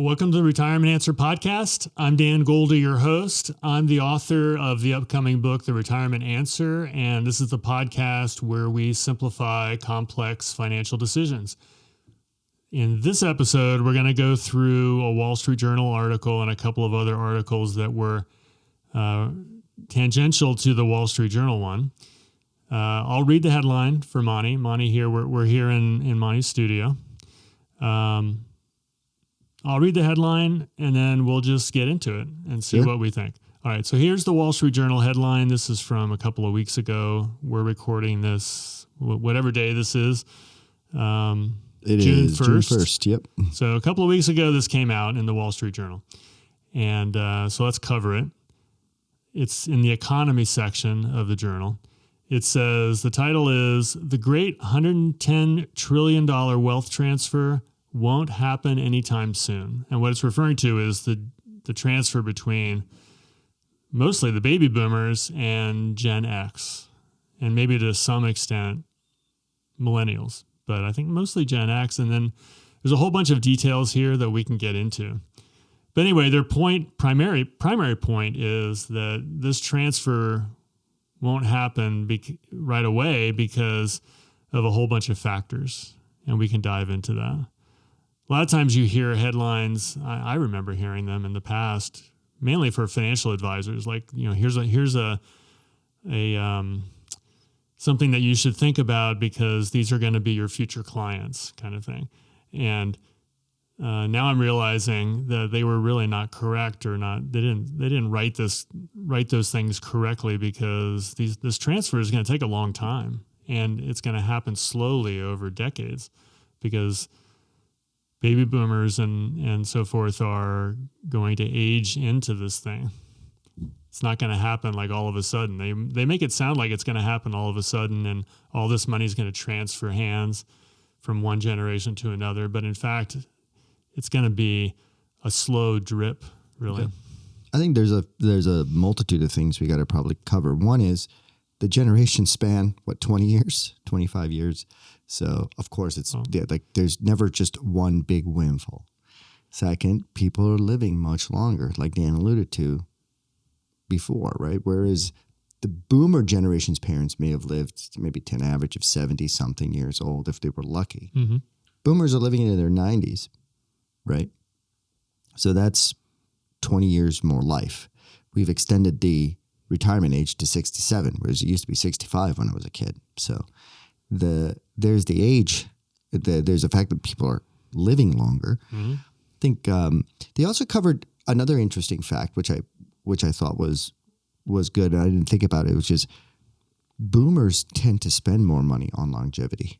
Welcome to the Retirement Answer Podcast. I'm Dan Goldie, your host. I'm the author of the upcoming book, The Retirement Answer, and this is the podcast where we simplify complex financial decisions. In this episode, we're going to go through a Wall Street Journal article and a couple of other articles that were tangential to the Wall Street Journal one. I'll read the headline for Monie. Monie here, we're here in Monie's studio. I'll read the headline and then we'll just get into it and see what we think. All right, so here's the Wall Street Journal headline. This is from a couple of weeks ago. We're recording this, whatever day this is. June 1st. June 1st, yep. So a couple of weeks ago, this came out in the Wall Street Journal. And so let's cover it. It's in the economy section of the journal. It says, the title is, The Great $110 Trillion Wealth Transfer Won't Happen Anytime Soon. And what it's referring to is the transfer between mostly the baby boomers and Gen X, and maybe to some extent millennials, but I think mostly Gen X. And then there's a whole bunch of details here that we can get into. But anyway, their primary point is that this transfer won't happen right away because of a whole bunch of factors, and we can dive into that. A lot of times you hear headlines, I remember hearing them in the past, mainly for financial advisors, like, here's something that you should think about because these are going to be your future clients, kind of thing. And now I'm realizing that they were really not correct, or not. They didn't write those things correctly, because this transfer is going to take a long time, and it's going to happen slowly over decades, because baby boomers and so forth are going to age into this thing. It's not going to happen like all of a sudden. They make it sound like it's going to happen all of a sudden, and all this money is going to transfer hands from one generation to another. But in fact, it's going to be a slow drip, really. Okay. I think there's a multitude of things we got to probably cover. One is the generation span, 20 years, 25 years. So, of course, there's never just one big windfall. Second, people are living much longer, like Dan alluded to before, right? Whereas the boomer generation's parents may have lived maybe to an average of 70-something years old if they were lucky. Mm-hmm. Boomers are living into their 90s, right? So that's 20 years more life. We've extended the retirement age to 67, whereas it used to be 65 when I was a kid. So there's the age, there's the fact that people are living longer. Mm-hmm. I think they also covered another interesting fact, which I thought was good, and I didn't think about it, which is boomers tend to spend more money on longevity.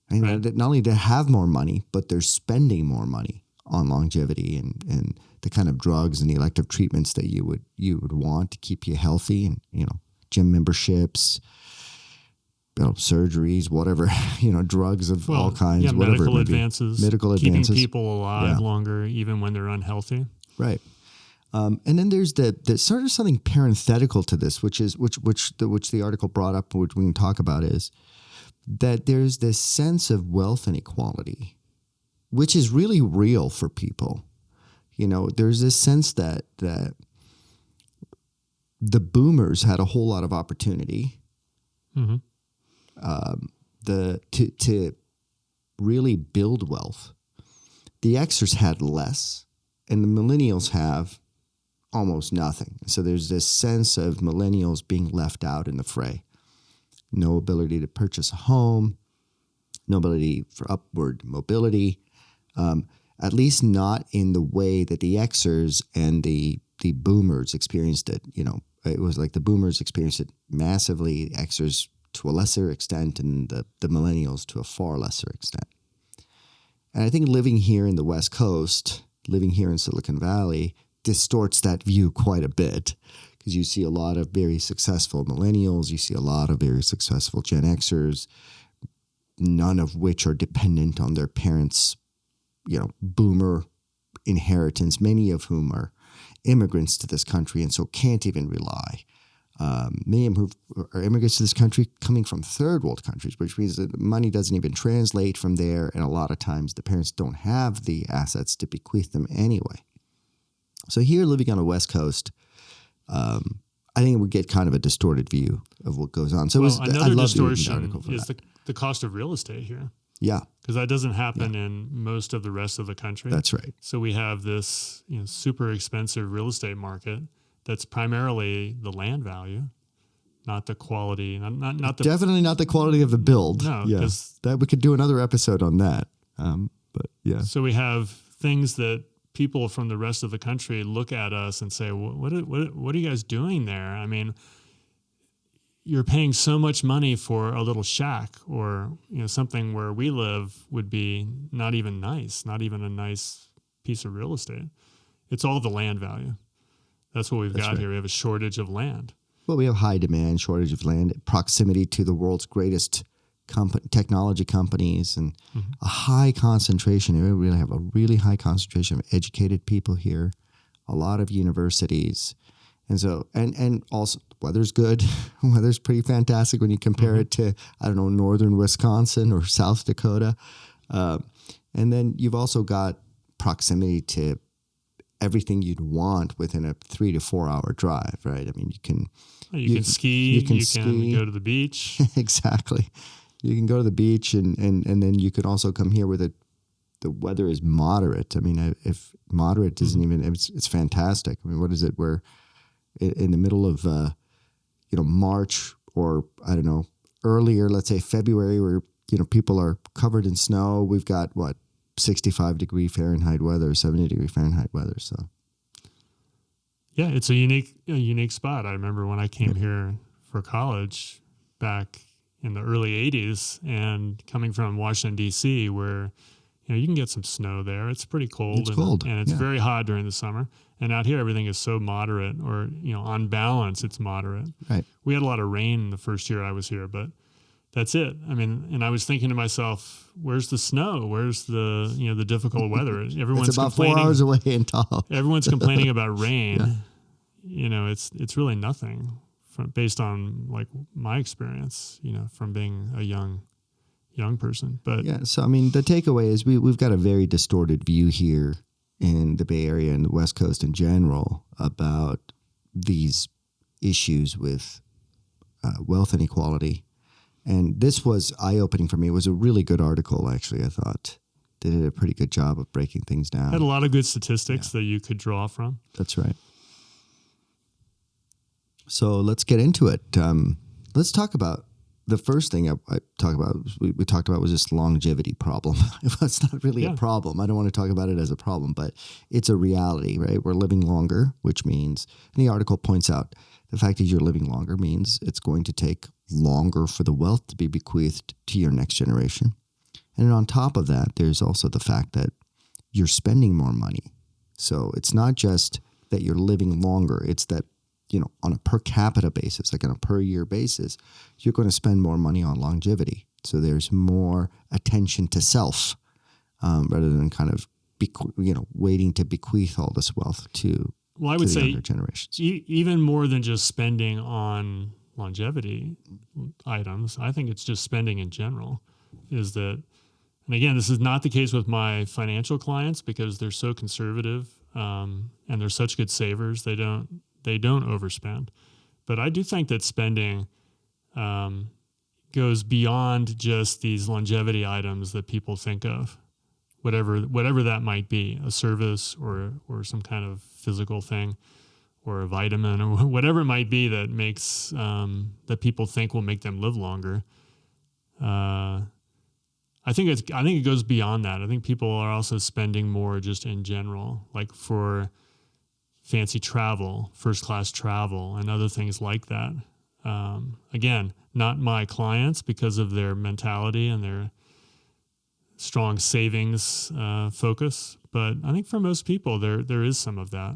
And right. Not only to have more money, but they're spending more money on longevity and the kind of drugs and the elective treatments that you would want to keep you healthy, and gym memberships, surgeries, whatever, drugs of all kinds, whatever. Medical advances, keeping people alive longer, even when they're unhealthy. Right. And then there's the sort of something parenthetical to this, which the article brought up, which we can talk about, is that there's this sense of wealth inequality, which is really real for people. There's this sense that the boomers had a whole lot of opportunity, mm-hmm. To really build wealth. The Xers had less, and the millennials have almost nothing. So there's this sense of millennials being left out in the fray. No ability to purchase a home, no ability for upward mobility, at least not in the way that the Xers and the boomers experienced it. It was like the boomers experienced it massively, the Xers to a lesser extent, and the millennials to a far lesser extent. And I think living here in the West Coast, living here in Silicon Valley, distorts that view quite a bit, because you see a lot of very successful millennials, you see a lot of very successful Gen Xers, none of which are dependent on their parents' boomer inheritance, many of whom are immigrants to this country and so can't even rely many of them who are immigrants to this country coming from third world countries, which means that money doesn't even translate from there. And a lot of times the parents don't have the assets to bequeath them anyway. So here, living on the West Coast, I think we get kind of a distorted view of what goes on. So another distortion is the cost of real estate here. Yeah. Because that doesn't happen in most of the rest of the country. That's right. So we have this super expensive real estate market that's primarily the land value, not the quality. Not the, definitely not the quality of the build. No, yes, that we could do another episode on that. But yeah. So we have things that people from the rest of the country look at us and say, what are you guys doing there? I mean, you're paying so much money for a little shack, or something where we live would be not even nice, not even a nice piece of real estate. It's all the land value. That's what we've got right here. We have a shortage of land. Well, we have high demand, shortage of land, proximity to the world's greatest technology companies, and a high concentration. We really have a really high concentration of educated people here, a lot of universities. And so, and also weather's good. Weather's pretty fantastic when you compare it to, I don't know, northern Wisconsin or South Dakota. And then you've also got proximity to everything you'd want within a 3 to 4 hour drive, right? I mean, you can ski, you can go to the beach. Exactly. You can go to the beach, and then you can also come here where the weather is moderate. I mean, if moderate isn't even, it's fantastic. I mean, what is it? We're in the middle of, March, or I don't know, earlier, let's say February, where, people are covered in snow. We've got 65-degree Fahrenheit weather, 70-degree Fahrenheit weather. So, yeah, it's a unique spot. I remember when I came here for college back in the early 80s, and coming from Washington, D.C., where you can get some snow there. It's pretty cold. It's cold. And it's very hot during the summer. And out here, everything is so moderate, or, on balance, it's moderate. Right. We had a lot of rain the first year I was here, but that's it. I mean, and I was thinking to myself, where's the snow? Where's the, the difficult weather? Everyone's it's about 4 hours away in Tahoe. Everyone's complaining about rain. Yeah. It's really nothing based on my experience, from being a young person. But yeah, so I mean, the takeaway is we've got a very distorted view here in the Bay Area and the West Coast in general about these issues with wealth inequality. And this was eye-opening for me. It was a really good article, actually, I thought. They did a pretty good job of breaking things down. Had a lot of good statistics that you could draw from. That's right. So let's get into it. Let's talk about the first thing I talk about. We talked about was this longevity problem. It's not really a problem. I don't want to talk about it as a problem, but it's a reality, right? We're living longer, which means, and the article points out, the fact that you're living longer means it's going to take longer for the wealth to be bequeathed to your next generation. And on top of that, there's also the fact that you're spending more money. So it's not just that you're living longer. It's that, on a per capita basis, like on a per year basis, you're going to spend more money on longevity. So there's more attention to self rather than kind of, waiting to bequeath all this wealth to I would say younger generations. Even more than just spending on longevity items, I think it's just spending in general. Is that, and again, this is not the case with my financial clients because they're so conservative and they're such good savers. They don't overspend. But I do think that spending goes beyond just these longevity items that people think of. Whatever that might be, a service or some kind of physical thing, or a vitamin, or whatever it might be that makes that people think will make them live longer. I think it goes beyond that. I think people are also spending more just in general, like for fancy travel, first class travel, and other things like that. Again, not my clients because of their mentality and their strong savings focus, but I think for most people there is some of that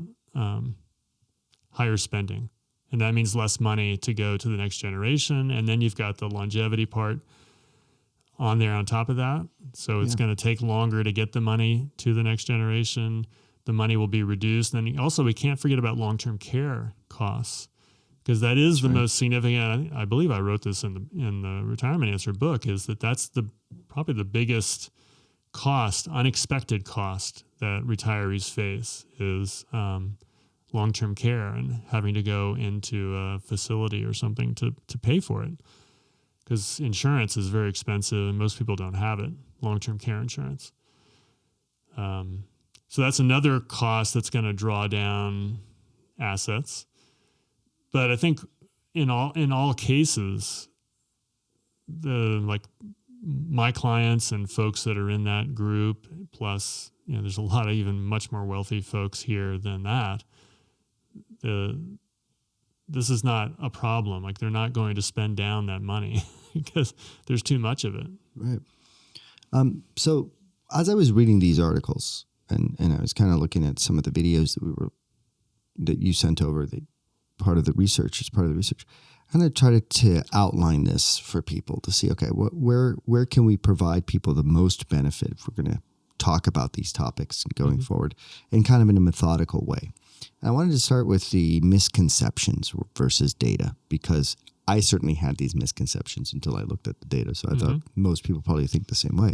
higher spending, and that means less money to go to the next generation. And then you've got the longevity part on there on top of that, so it's going to take longer to get the money to the next generation. The money will be reduced. And then also, we can't forget about long-term care costs. because that is the most significant. I believe I wrote this in the Retirement Answer book, is that's probably the biggest cost, unexpected cost that retirees face is long-term care and having to go into a facility or something to pay for it, because insurance is very expensive and most people don't have it, long-term care insurance. So that's another cost that's going to draw down assets. But I think in all cases, my clients and folks that are in that group, plus there's a lot of even much more wealthy folks here than that. This is not a problem. Like, they're not going to spend down that money because there's too much of it. Right. So as I was reading these articles and I was kind of looking at some of the videos that you sent over, it's part of the research. And I tried to outline this for people to see, okay, where can we provide people the most benefit if we're going to talk about these topics going forward, and kind of in a methodical way. And I wanted to start with the misconceptions versus data, because I certainly had these misconceptions until I looked at the data. So I thought most people probably think the same way.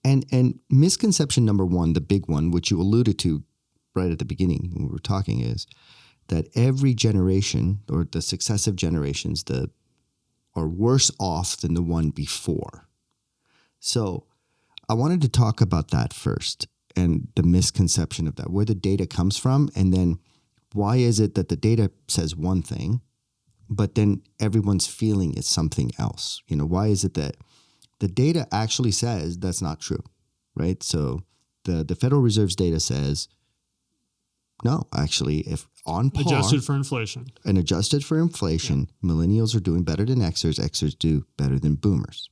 And misconception number one, the big one, which you alluded to right at the beginning when we were talking, is that every generation, or the successive generations, are worse off than the one before. So I wanted to talk about that first, and the misconception of that, where the data comes from, and then why is it that the data says one thing, but then everyone's feeling is something else? Why is it that the data actually says that's not true, right? So the Federal Reserve's data says, no, actually, if on par, adjusted for inflation, millennials are doing better than Xers do better than boomers.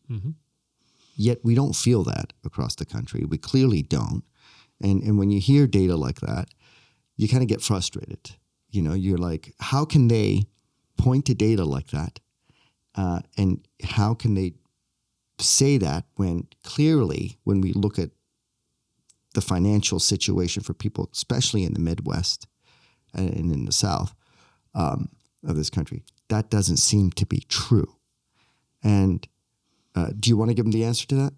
Yet we don't feel that across the country. We clearly don't. And when you hear data like that, you kind of get frustrated. You're like, how can they point to data like that? And how can they say that when clearly, when we look at the financial situation for people, especially in the Midwest and in the South of this country, that doesn't seem to be true. And do you want to give them the answer to that?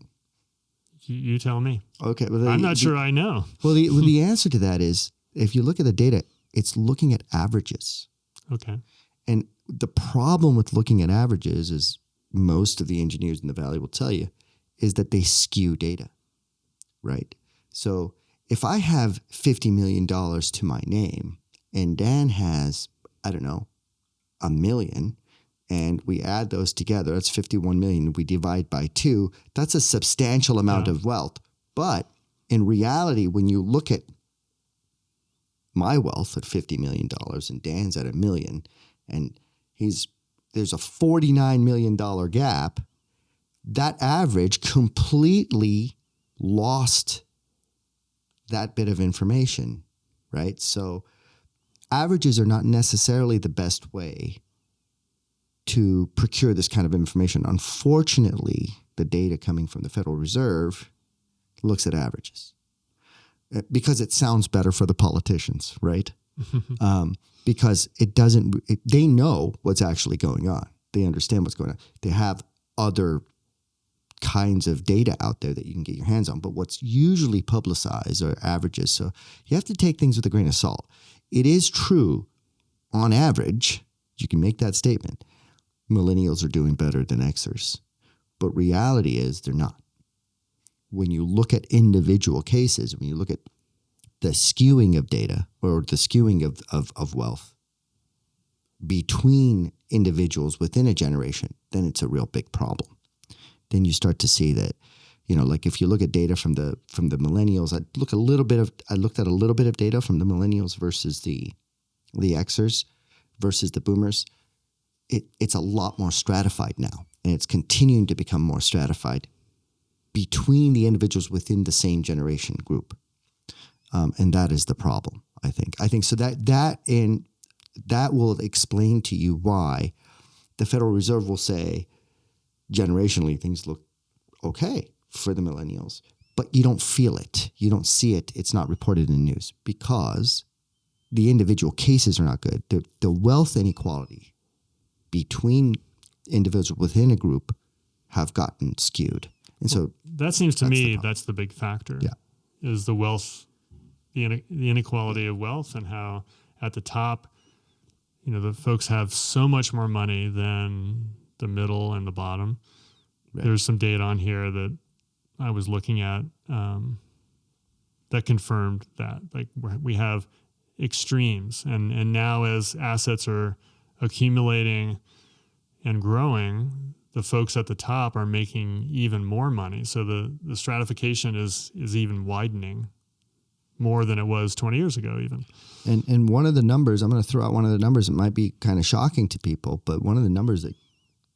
You tell me. Okay. Well, I'm not sure I know. Well, the answer to that is, if you look at the data, it's looking at averages. Okay. And the problem with looking at averages, is most of the engineers in the Valley will tell you, is that they skew data, right? So if I have $50 million to my name and Dan has, I don't know, $1 million, and we add those together, that's 51 million. We divide by 2. That's a substantial amount of wealth. But in reality, when you look at my wealth at $50 million and Dan's at $1 million, and there's a $49 million gap, that average completely lost that bit of information, right? So averages are not necessarily the best way to procure this kind of information. Unfortunately, the data coming from the Federal Reserve looks at averages because it sounds better for the politicians, right? Because they know what's actually going on. They understand what's going on. They have other kinds of data out there that you can get your hands on, but what's usually publicized are averages. So you have to take things with a grain of salt. It is true, on average, you can make that statement, millennials are doing better than Xers. But reality is they're not. When you look at individual cases, when you look at the skewing of data, or the skewing of wealth between individuals within a generation, then it's a real big problem. Then you start to see that, like if you look at data from the millennials, I looked at a little bit of data from the millennials versus the Xers versus the boomers. It's a lot more stratified now, and it's continuing to become more stratified between the individuals within the same generation group. And that is the problem, I think. So that will explain to you why the Federal Reserve will say generationally things look okay for the millennials, but you don't feel it. You don't see it. It's not reported in the news because the individual cases are not good. The wealth inequality between individuals within a group have gotten skewed. And so that seems to me that's the big factor. Yeah. Is the wealth, the inequality of wealth, and how at the top, the folks have so much more money than the middle and the bottom. Right. There's some data on here that I was looking at that confirmed that. Like we have extremes, and now as assets are accumulating and growing, the folks at the top are making even more money. So the stratification is even widening more than it was 20 years ago even. And one of the numbers, I'm going to throw out one of the numbers that might be kind of shocking to people, but one of the numbers that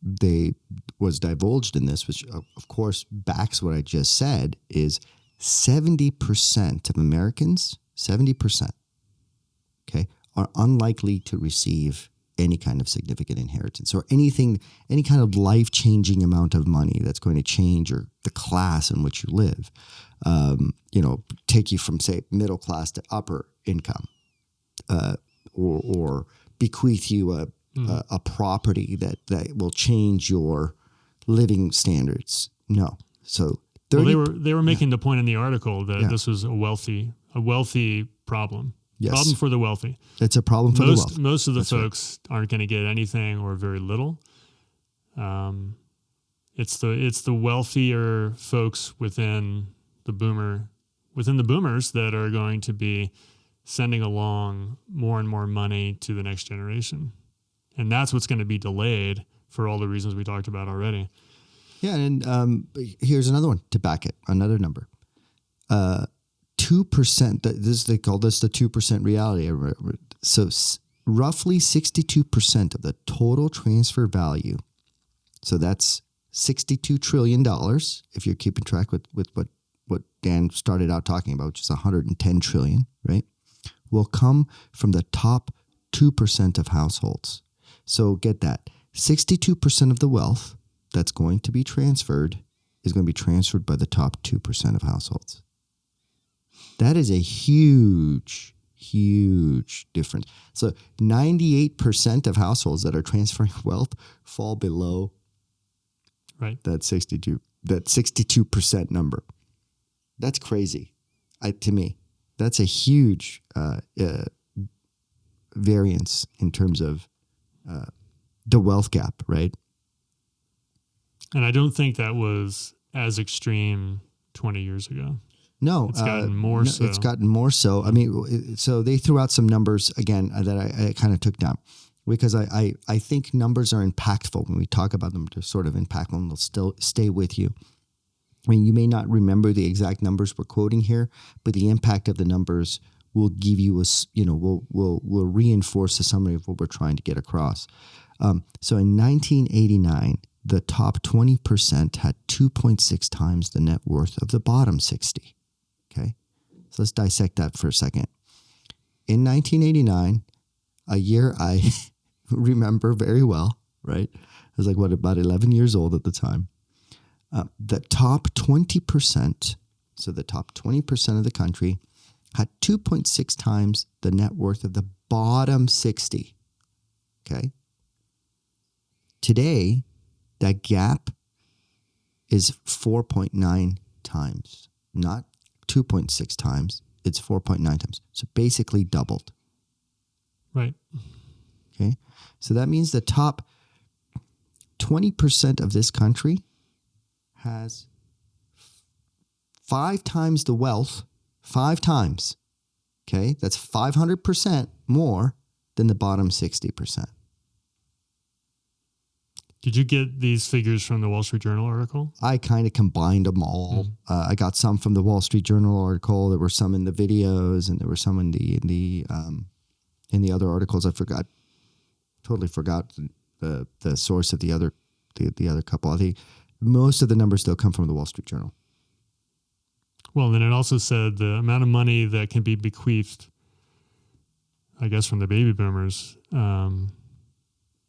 they was divulged in this, which of course backs what I just said, is 70% of Americans, 70%, okay, are unlikely to receive any kind of significant inheritance or any kind of life-changing amount of money that's going to change or the class in which you live, take you from, say, middle class to upper income, or bequeath you a property that will change your living standards. No. So they were making the point in the article that this was a wealthy problem. Yes. Problem for the wealthy. It's a problem for the wealthy. Most of the folks aren't going to get anything or very little. It's the wealthier folks within the boomers that are going to be sending along more and more money to the next generation. And that's what's going to be delayed for all the reasons we talked about already. Yeah, and here's another one to back it. Another number. 2%. They call this the 2% reality. So roughly 62% of the total transfer value. So that's $62 trillion. If you're keeping track with what Dan started out talking about, which is 110 trillion, right? Will come from the top 2% of households. So get that. 62% of the wealth that's going to be transferred is going to be transferred by the top 2% of households. That is a huge, huge difference. So 98% of households that are transferring wealth fall below that 62% number. That's crazy. To me, that's a huge variance in terms of the wealth gap, right? And I don't think that was as extreme 20 years ago. No, it's gotten more so. It's gotten more so. I mean, so they threw out some numbers again that I kind of took down because I think numbers are impactful when we talk about them. They're sort of impactful and they'll still stay with you. I mean, you may not remember the exact numbers we're quoting here, but the impact of the numbers will give you will reinforce the summary of what we're trying to get across. So in 1989, the top 20% had 2.6 times the net worth of the bottom 60. Okay, so let's dissect that for a second. In 1989, a year I remember very well, right? I was like, about 11 years old at the time. The top 20%, so the top 20% of the country, had 2.6 times the net worth of the bottom 60. Okay. Today, that gap is 4.9 times, not 2.6 times. It's 4.9 times. So basically doubled. Right. Okay. So that means the top 20% of this country has 5 times the wealth, 5 times. Okay. That's 500% more than the bottom 60%. Did you get these figures from the Wall Street Journal article? I kind of combined them all. I got some from the Wall Street Journal article. There were some in the videos, and there were some in the other articles. Totally forgot the source of the other couple. I think most of the numbers though come from the Wall Street Journal. Well, then it also said the amount of money that can be bequeathed, I guess, from the baby boomers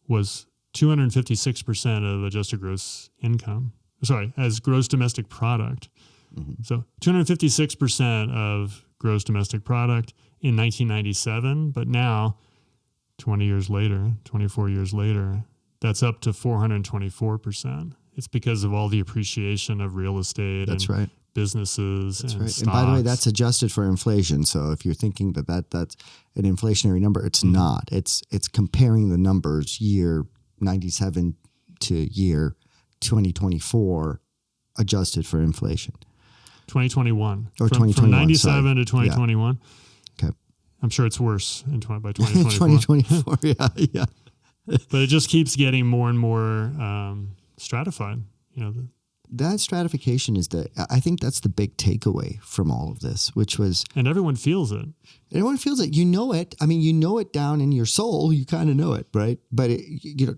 was 256% of adjusted gross income. Sorry, as gross domestic product. Mm-hmm. So 256% of gross domestic product, in 1997, but now 20 years later, 24 years later, that's up to 424%. It's because of all the appreciation of real estate That's and right. businesses That's and right. stocks. And by the way, that's adjusted for inflation. So if you're thinking that's an inflationary number, it's not. It's comparing the numbers year 97 to year 2024 adjusted for inflation. 2021. Or from 2021, 97 sorry. to 2021. Yeah. Okay. I'm sure it's worse by 2024. 2024, yeah. But it just keeps getting more and more stratified. That stratification is I think that's the big takeaway from all of this, which was... And everyone feels it. Everyone feels it. You know it. I mean, you know it down in your soul. You kind of know it, right? But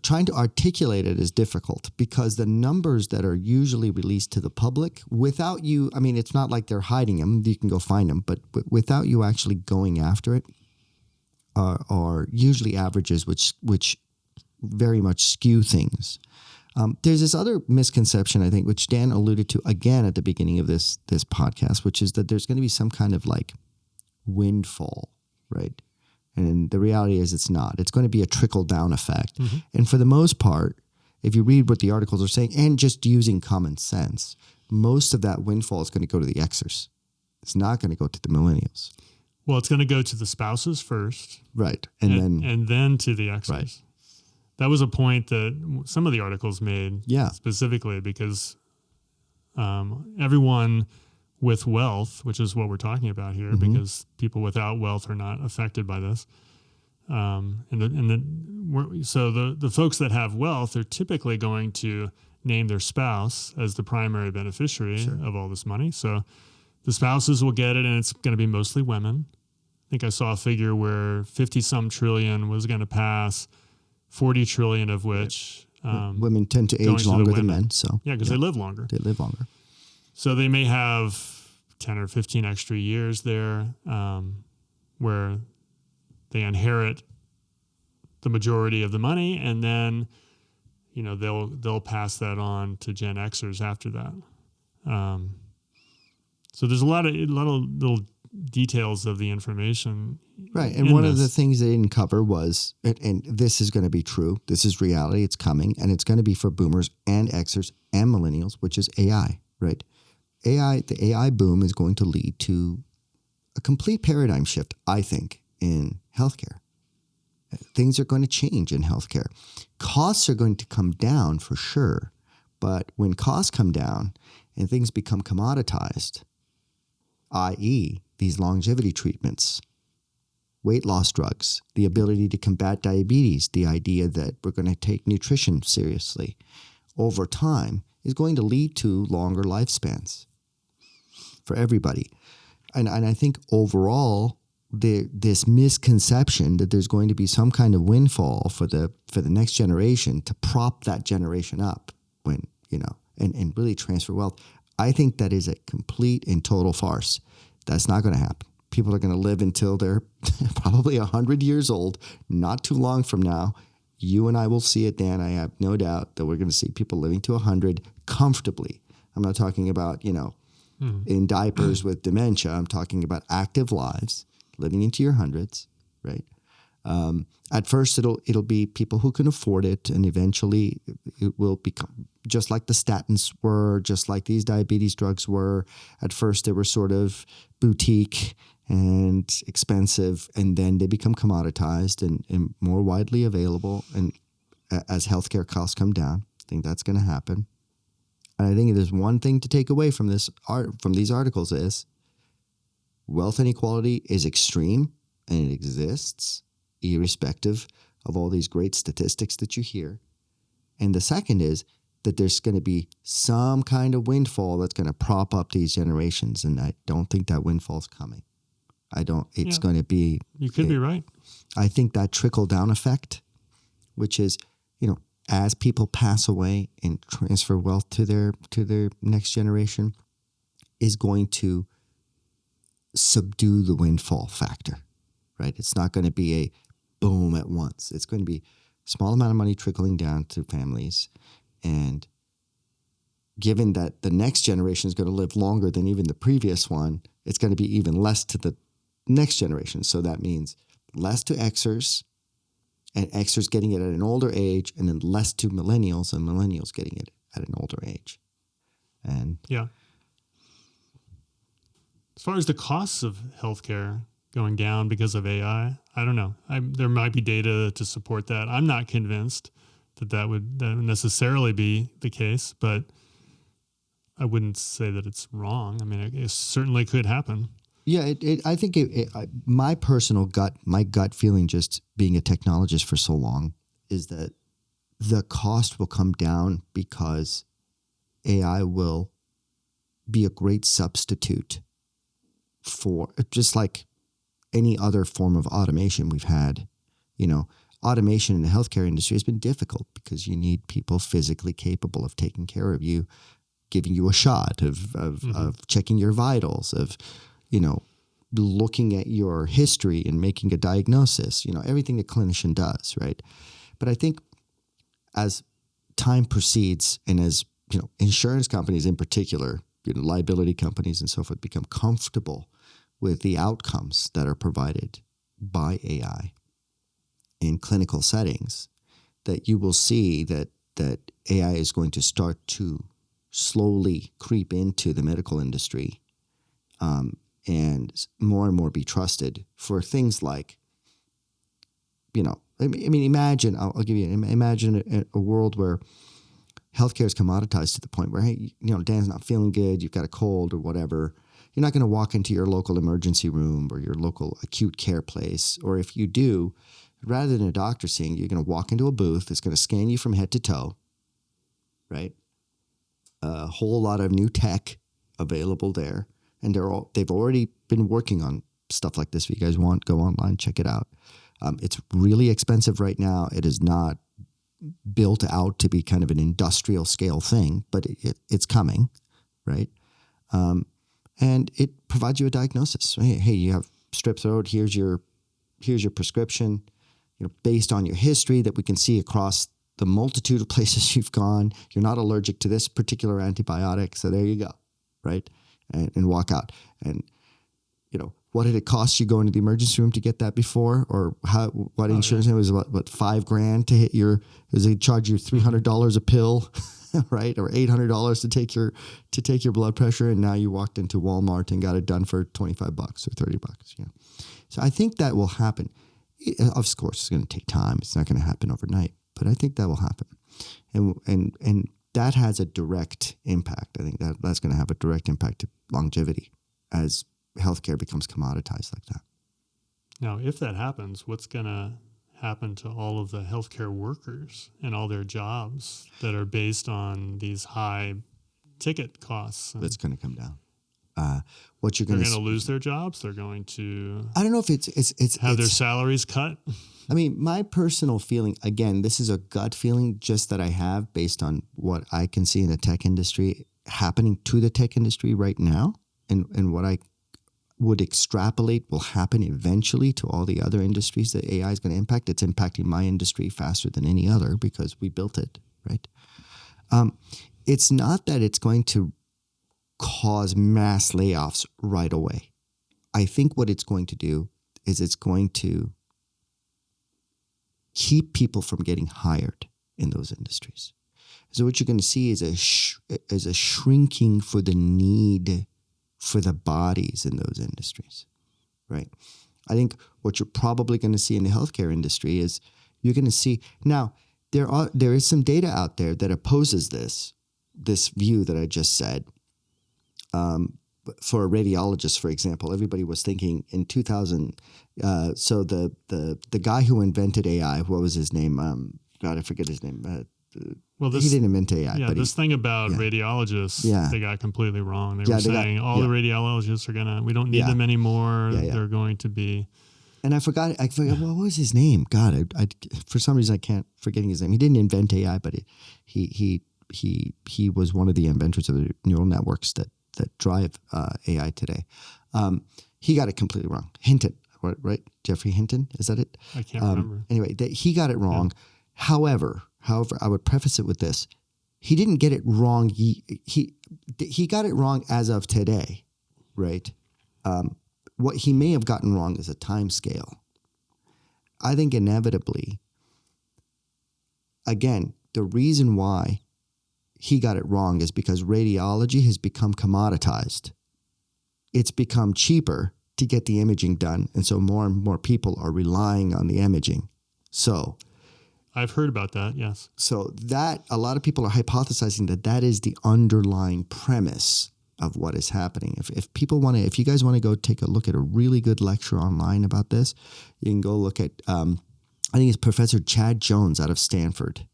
trying to articulate it is difficult because the numbers that are usually released to the public without you, I mean, it's not like they're hiding them. You can go find them, but without you actually going after it are usually averages, which very much skew things. There's this other misconception, I think, which Dan alluded to again at the beginning of this podcast, which is that there's going to be some kind of like windfall, right? And the reality is it's not. It's going to be a trickle-down effect. Mm-hmm. And for the most part, if you read what the articles are saying and just using common sense, most of that windfall is going to go to the Xers. It's not going to go to the millennials. Well, it's going to go to the spouses first. Right. And then to the Xers. Right. That was a point that some of the articles made specifically because everyone with wealth, which is what we're talking about here, mm-hmm. because people without wealth are not affected by this. So the folks that have wealth are typically going to name their spouse as the primary beneficiary of all this money. So the spouses will get it, and it's going to be mostly women. I think I saw a figure where 50-some trillion was going to pass, 40 trillion of which women tend to age longer than men. So because they live longer. They live longer. So they may have 10 or 15 extra years there where they inherit the majority of the money, and then they'll pass that on to Gen Xers after that. So there's a lot of little details of the information. Right. And one of the things they didn't cover was, and this is going to be true, this is reality, it's coming, and it's going to be for boomers and Xers and millennials, which is AI, right? The AI boom is going to lead to a complete paradigm shift, I think, in healthcare. Things are going to change in healthcare. Costs are going to come down for sure, but when costs come down and things become commoditized, i.e., these longevity treatments, weight loss drugs, the ability to combat diabetes, the idea that we're going to take nutrition seriously over time is going to lead to longer lifespans for everybody. And I think overall, this misconception that there's going to be some kind of windfall for the next generation to prop that generation up and really transfer wealth, I think that is a complete and total farce. That's not going to happen. People are going to live until they're probably 100 years old. Not too long from now, you and I will see it, Dan. I have no doubt that we're going to see people living to 100 comfortably. I'm not talking about, in diapers with dementia. I'm talking about active lives, living into your hundreds, right? At first, it'll be people who can afford it, and eventually it will become just like the statins were, just like these diabetes drugs were. At first, they were sort of boutique and expensive, and then they become commoditized and more widely available. And as healthcare costs come down, I think that's going to happen. And I think there's one thing to take away from these articles is wealth inequality is extreme, and it exists irrespective of all these great statistics that you hear. And the second is that there's going to be some kind of windfall that's going to prop up these generations. And I don't think that windfall's coming. It's going to be... You could be right. I think that trickle-down effect, which is, as people pass away and transfer wealth to their next generation, is going to subdue the windfall factor, right? It's not going to be a boom at once. It's going to be a small amount of money trickling down to families. And given that the next generation is going to live longer than even the previous one, it's going to be even less to the next generation. So that means less to Xers, and Xers getting it at an older age, and then less to millennials, and millennials getting it at an older age. And yeah. As far as the costs of healthcare going down because of AI, I don't know. There might be data to support that. I'm not convinced that would necessarily be the case, but I wouldn't say that it's wrong. I mean, it certainly could happen. Yeah, I think my personal gut feeling, just being a technologist for so long, is that the cost will come down because AI will be a great substitute for, just like any other form of automation we've had. You know, automation in the healthcare industry has been difficult because you need people physically capable of taking care of you, giving you a shot, of checking your vitals, of, you know, looking at your history and making a diagnosis, you know, everything a clinician does, right? But I think as time proceeds, and as, you know, insurance companies in particular, you know, liability companies and so forth, become comfortable with the outcomes that are provided by AI in clinical settings, that you will see that AI is going to start to slowly creep into the medical industry, and more be trusted for things like, you know, I mean, imagine, I'll give you, imagine a world where healthcare is commoditized to the point where, hey, you know, Dan's not feeling good, you've got a cold or whatever. You're not going to walk into your local emergency room or your local acute care place. Or if you do, rather than a doctor seeing you, you're going to walk into a booth that's going to scan you from head to toe, right? A whole lot of new tech available there. And they've already been working on stuff like this. If you guys want, go online, check it out. It's really expensive right now. It is not built out to be kind of an industrial scale thing, but it's coming, right? And it provides you a diagnosis. Hey, you have strep throat. Here's your prescription. You know, based on your history that we can see across the multitude of places you've gone, you're not allergic to this particular antibiotic. So there you go, right? And walk out. And, you know, what did it cost you going to the emergency room to get that before? Or what insurance? It was what $5,000 to hit your, was they charge you $300 a pill, right? Or $800 to take your blood pressure. And now you walked into Walmart and got it done for $25 or $30. Yeah. So I think that will happen. Of course, it's going to take time. It's not going to happen overnight, but I think that will happen. And that has a direct impact. I think that's going to have a direct impact to longevity as healthcare becomes commoditized like that. Now, if that happens, what's going to happen to all of the healthcare workers and all their jobs that are based on these high ticket costs? That's going to come down. What you're going to lose their jobs. They're going to. I don't know if it's have their salaries cut. I mean, my personal feeling, again, this is a gut feeling just that I have based on what I can see in the tech industry happening to the tech industry right now, and what I would extrapolate will happen eventually to all the other industries that AI is going to impact. It's impacting my industry faster than any other because we built it, right? It's not that it's going to cause mass layoffs right away. I think what it's going to do is it's going to keep people from getting hired in those industries. So what you're going to see is a shrinking for the need for the bodies in those industries, right? I think what you're probably going to see in the healthcare industry is you're going to see now there is some data out there that opposes this view that I just said. For a radiologist, for example, everybody was thinking in 2000. So the guy who invented AI, what was his name? God, I forget his name. He didn't invent AI. Yeah, but this thing about radiologists, they got completely wrong. They were saying all the radiologists are we don't need them anymore. They're going to be. And I forgot. What was his name? God, I for some reason I can't forgetting his name. He didn't invent AI, but he was one of the inventors of the neural networks that drive AI today. He got it completely wrong. Hinton, right? Jeffrey Hinton, is that it? I can't remember. Anyway, he got it wrong. Yeah. However, I would preface it with this: he didn't get it wrong. He got it wrong as of today, right? what he may have gotten wrong is a time scale. I think inevitably, again, the reason why he got it wrong is because radiology has become commoditized. It's become cheaper to get the imaging done. And so more and more people are relying on the imaging. So I've heard about that, yes. So that a lot of people are hypothesizing that is the underlying premise of what is happening. If you guys want to go take a look at a really good lecture online about this, you can go look at, I think it's Professor Chad Jones out of Stanford.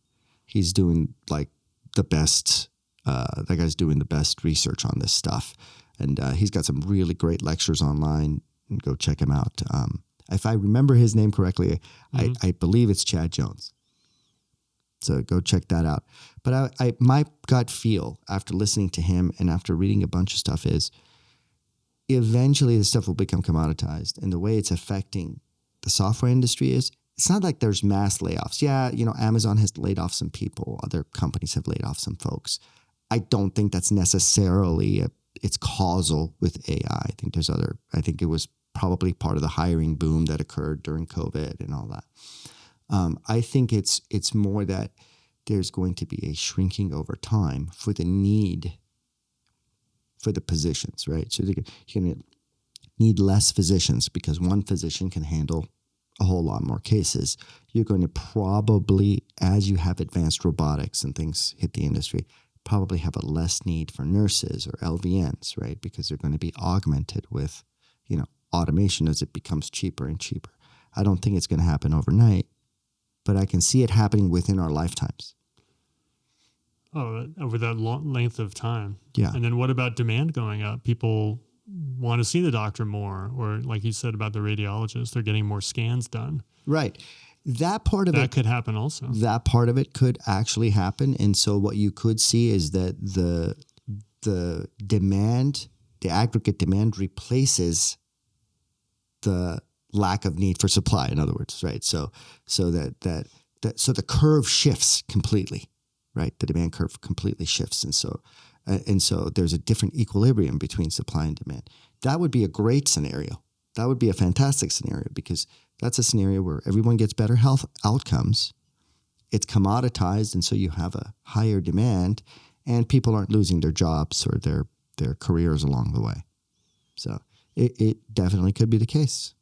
He's doing like the best, that guy's doing the best research on this stuff. And he's got some really great lectures online. Go check him out. If I remember his name correctly, I believe it's Chad Jones. So go check that out. But my gut feel after listening to him and after reading a bunch of stuff is eventually this stuff will become commoditized. And the way it's affecting the software industry is it's not like there's mass layoffs. Yeah, Amazon has laid off some people. Other companies have laid off some folks. I don't think that's necessarily it's causal with AI. I think it was probably part of the hiring boom that occurred during COVID and all that. I think it's more that there's going to be a shrinking over time for the need for the positions, right? So you're going to need less physicians because one physician can handle a whole lot more cases. You're going to probably, as you have advanced robotics and things hit the industry, probably have a less need for nurses or LVNs, right? Because they're going to be augmented with, automation as it becomes cheaper and cheaper. I don't think it's going to happen overnight, but I can see it happening within our lifetimes. Oh, over that long length of time. Yeah. And then what about demand going up? People want to see the doctor more, or like you said about the radiologist, they're getting more scans done. Right. That part of that could happen also. That part of it could actually happen. And so what you could see is that the demand, the aggregate demand replaces the lack of need for supply, in other words, right? So the curve shifts completely, right? The demand curve completely shifts. And so there's a different equilibrium between supply and demand. That would be a great scenario. That would be a fantastic scenario because that's a scenario where everyone gets better health outcomes. It's commoditized, and so you have a higher demand, and people aren't losing their jobs or their careers along the way. So it definitely could be the case.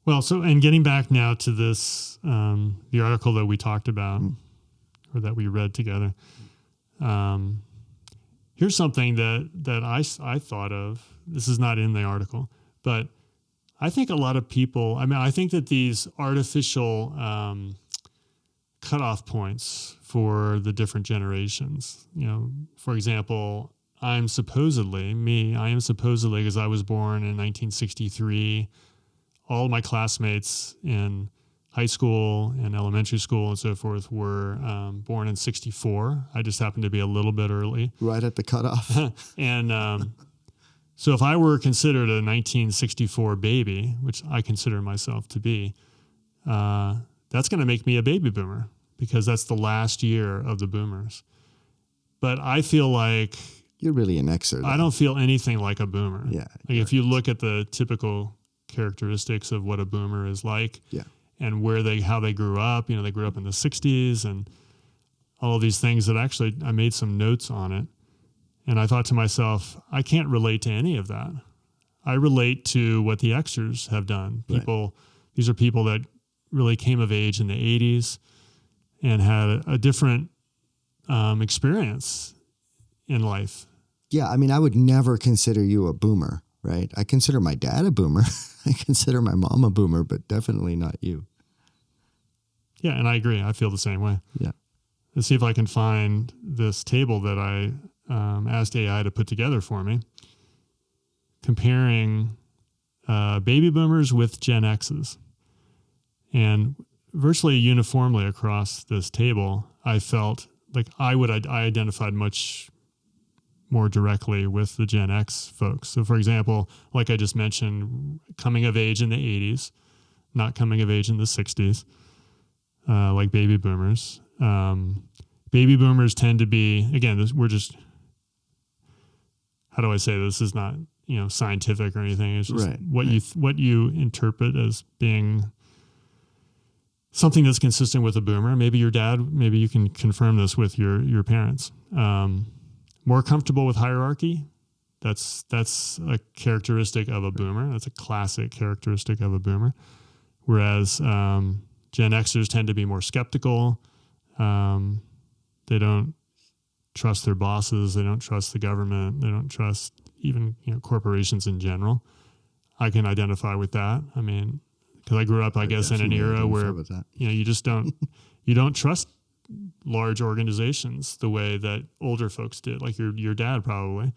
Well, and getting back now to this, the article that we talked about or that we read together, here's something that I thought of. This is not in the article, but I think a lot of people, I think that these artificial cutoff points for the different generations, for example, I am supposedly, because I was born in 1963, all of my classmates in high school and elementary school and so forth were born in 64. I just happened to be a little bit early. Right at the cutoff. And so if I were considered a 1964 baby, which I consider myself to be, that's going to make me a baby boomer because that's the last year of the boomers. But I feel like... You're really an Xer, though. I don't feel anything like a boomer. Yeah. Like if you look at the typical characteristics of what a boomer is like, yeah, and how they grew up. They grew up in the 60s and all of these things that actually I made some notes on it. And I thought to myself, I can't relate to any of that. I relate to what the Xers have done. These are people that really came of age in the 80s and had a different experience in life. Yeah, I would never consider you a boomer, right? I consider my dad a boomer. I consider my mom a boomer, but definitely not you. Yeah, and I agree. I feel the same way. Yeah. Let's see if I can find this table that I asked AI to put together for me, comparing baby boomers with Gen X's. And virtually uniformly across this table, I felt like I identified much more directly with the Gen X folks. So, for example, like I just mentioned, coming of age in the 80s, not coming of age in the 60s, like baby boomers. Baby boomers tend to be, again, we're just, how do I say this? This is not scientific or anything. It's just Right, what you interpret as being something that's consistent with a boomer. Maybe your dad, maybe you can confirm this with your parents. More comfortable with hierarchy. That's a characteristic of a boomer. That's a classic characteristic of a boomer. Whereas Gen Xers tend to be more skeptical. They don't trust their bosses. They don't trust the government. They don't trust even corporations in general. I can identify with that. I mean, because I grew up, I guess, in an era where you just don't you don't trust large organizations the way that older folks did, like your dad probably,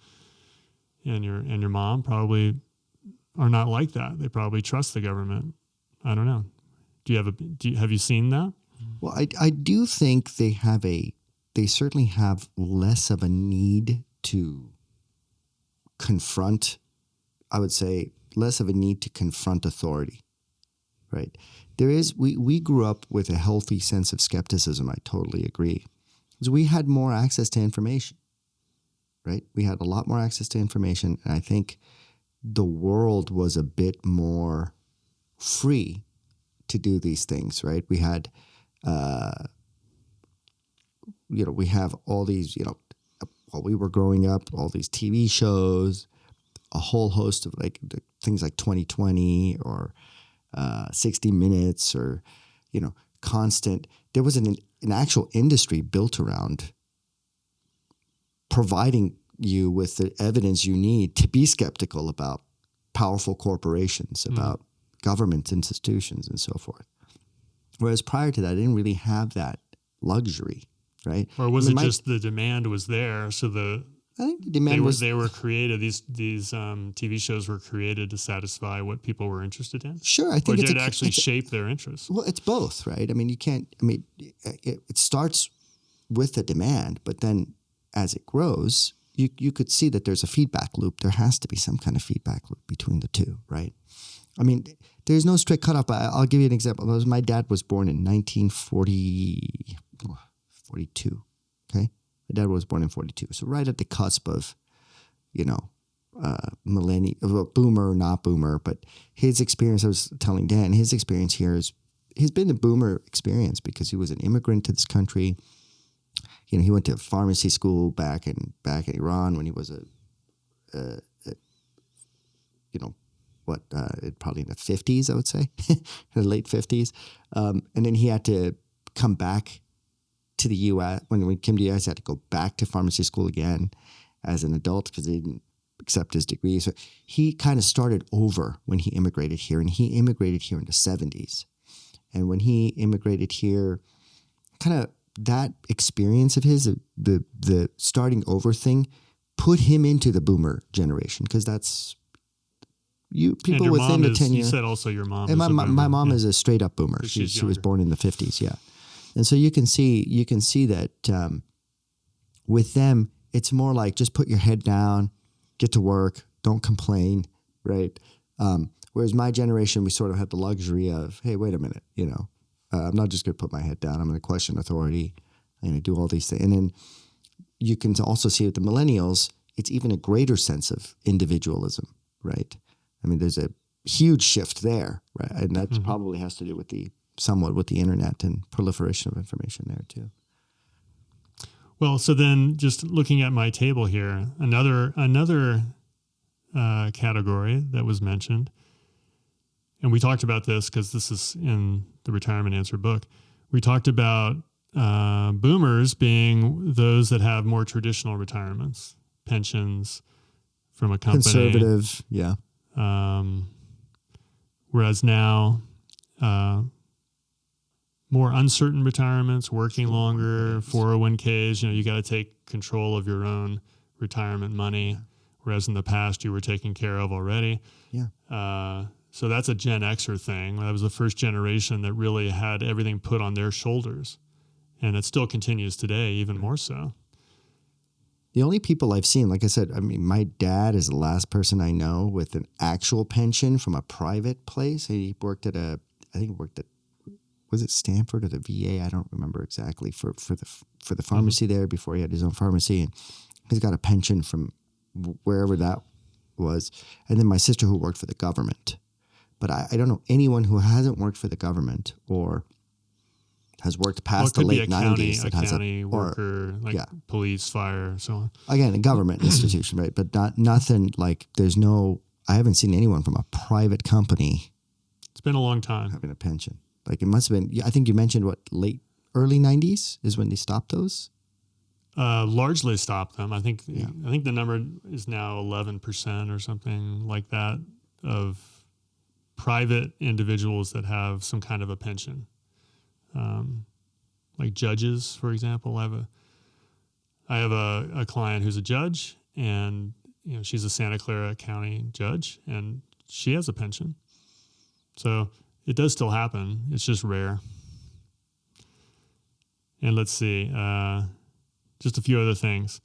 and your mom probably are not like that. They probably trust the government. I don't know. Have you seen that? Well, I do think they certainly have less of a need to confront, I would say less of a need to confront authority, right? We grew up with a healthy sense of skepticism. I totally agree. Because we had more access to information, right? We had a lot more access to information. And I think the world was a bit more free to do these things, right? We had, we have all these, while we were growing up, all these TV shows, a whole host of things like 2020 or 60 Minutes or, constant. There was an actual industry built around providing you with the evidence you need to be skeptical about powerful corporations, about government institutions and so forth. Whereas prior to that, I didn't really have that luxury, right? Or was it just the demand was there? So I think the demand they were created. These TV shows were created to satisfy what people were interested in. Sure, I think or did it actually shape their interests? Well, it's both, right? I mean, you can't. I mean, it starts with the demand, but then as it grows, you could see that there's a feedback loop. There has to be some kind of feedback loop between the two, right? I mean, there's no strict cutoff, but I'll give you an example. My dad was born in 1942. Okay, my dad was born in 42, so right at the cusp of, millennial, boomer, not boomer. But his experience, I was telling Dan, his experience here has been a boomer experience because he was an immigrant to this country. He went to pharmacy school back in Iran when he was probably in the 50s, I would say, in the late 50s. And then he had to come back to the U.S. When we came to the U.S., he had to go back to pharmacy school again as an adult because they didn't accept his degree. So he kind of started over when he immigrated here, and he immigrated here in the 70s. And when he immigrated here, kind of that experience of his, the starting over thing, put him into the boomer generation because that's people within the 10 years. You said also your mom. And my mom is a straight up boomer. She was born in the 50s, yeah. And so you can see that with them, it's more like just put your head down, get to work, don't complain, right? Whereas my generation, we sort of had the luxury of, hey, wait a minute, I'm not just going to put my head down. I'm going to question authority. I'm going to do all these things. And then you can also see with the millennials, it's even a greater sense of individualism, right? I mean, there's a huge shift there, right? And that probably has to do with somewhat with the internet and proliferation of information there too. Well, so then just looking at my table here, another category that was mentioned, and we talked about this because this is in the Retirement Answer book. We talked about boomers being those that have more traditional retirements, pensions from a company. Conservative, yeah. Whereas now, more uncertain retirements, working longer, 401ks, you got to take control of your own retirement money. Whereas in the past you were taken care of already. Yeah. So that's a Gen Xer thing. That was the first generation that really had everything put on their shoulders. And it still continues today, even more so. The only people I've seen, like I said, I mean, my dad is the last person I know with an actual pension from a private place. He worked at was it Stanford or the VA? I don't remember exactly for the pharmacy there before he had his own pharmacy. And he's got a pension from wherever that was, and then my sister who worked for the government. But I don't know anyone who hasn't worked for the government or has worked past the late 90s. A county worker, like police, fire, so on. Again, a government institution, right? But nothing like I haven't seen anyone from a private company. It's been a long time. Having a pension. Like it must have been, I think you mentioned early 90s is when they stopped those? Largely stopped them. I think the number is now 11% or something like that of private individuals that have some kind of a pension. Like judges, for example. I have a client who's a judge, and she's a Santa Clara County judge, and she has a pension. So it does still happen. It's just rare. And let's see, just a few other things.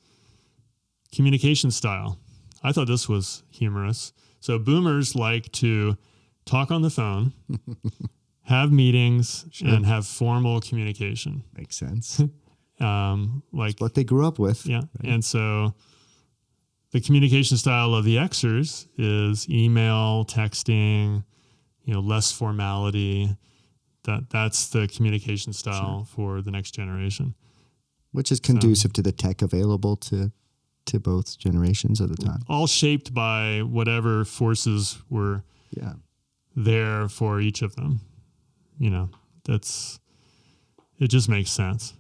Communication style. I thought this was humorous. So boomers like to talk on the phone, have meetings, and have formal communication. Makes sense. Like what they grew up with. Yeah. Right? And so the communication style of the Xers is email, texting, less formality. That's the communication style for the next generation. Which is conducive to the tech available to both generations at the time. All shaped by whatever forces were there for each of them. It just makes sense.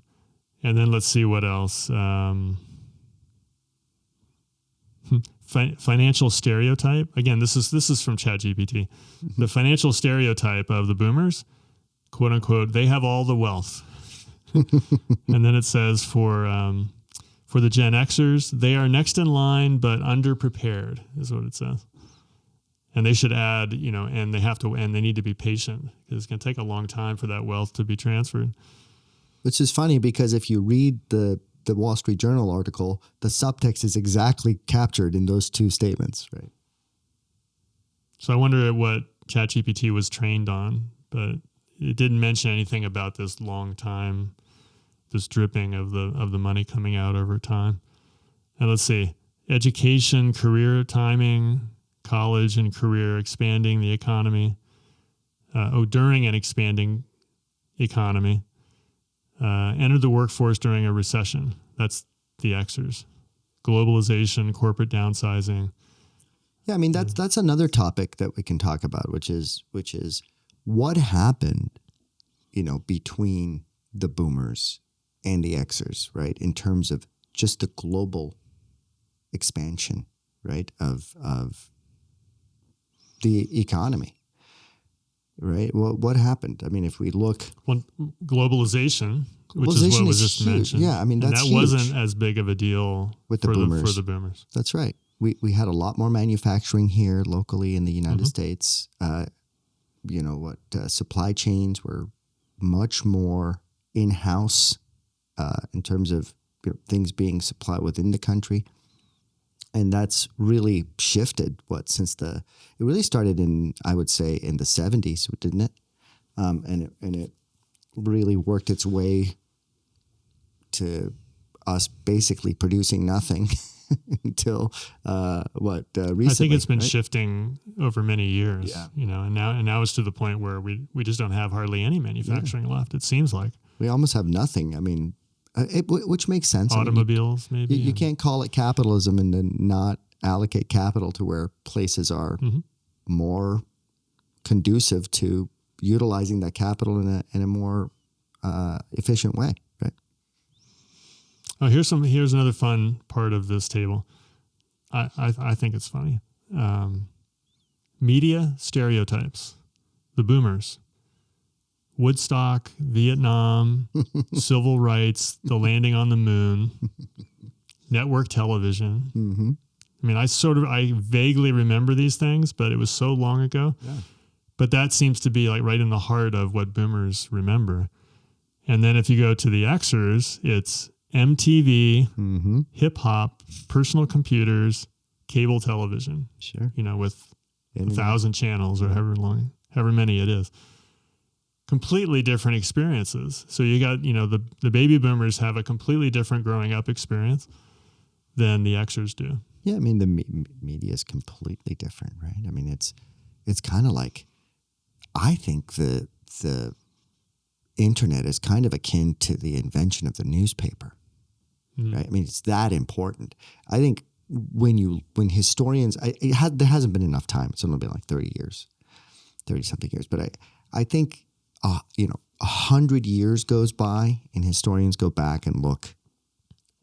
And then let's see what else. Financial stereotype. Again, this is from ChatGPT. The financial stereotype of the boomers, quote unquote, they have all the wealth. And then it says for the Gen Xers, they are next in line but underprepared, is what it says. And they should add, and they need to be patient because it's going to take a long time for that wealth to be transferred. Which is funny because if you read the Wall Street Journal article, the subtext is exactly captured in those two statements, right? So I wonder what ChatGPT was trained on, but it didn't mention anything about this long time, this dripping of the money coming out over time. And let's see, education, career timing, college and career, expanding the economy. During an expanding economy. Enter the workforce during a recession. That's the Xers. Globalization, corporate downsizing. Yeah, I mean that's another topic that we can talk about, which is what happened, between the boomers and the Xers, right? In terms of just the global expansion, right, of the economy, right? Well, what happened? I mean, if we look... globalization, which is what was just huge. mentioned. Yeah, I mean, that's and that huge. wasn't as big of a deal with the boomers. For the boomers. That's right. We had a lot more manufacturing here locally in the United States. Supply chains were much more in-house in terms of things being supplied within the country. And that's really shifted it really started in, I would say, in the 70s, didn't it? And it really worked its way to us basically producing nothing until recently. I think it's been shifting over many years, and now it's to the point where we just don't have hardly any manufacturing left. It seems like we almost have nothing. I mean, which makes sense. Automobiles, maybe. You can't call it capitalism and then not allocate capital to where places are more conducive to utilizing that capital in a more efficient way, right? Oh, here's another fun part of this table. I think it's funny. Media stereotypes. The boomers. Woodstock, Vietnam, civil rights, the landing on the moon, network television. Mm-hmm. I mean, I vaguely remember these things, but it was so long ago. Yeah. But that seems to be like right in the heart of what boomers remember. And then if you go to the Xers, it's MTV, hip hop, personal computers, cable television. Sure. With 1,000 channels or however many it is. Completely different experiences. So you got, the baby boomers have a completely different growing up experience than the Xers do. Yeah, I mean, the media is completely different, right? I mean, it's kind of like, I think the internet is kind of akin to the invention of the newspaper, right? I mean, it's that important. I think when historians, there hasn't been enough time. It's only been like 30 something years. But I think, 100 years goes by and historians go back and look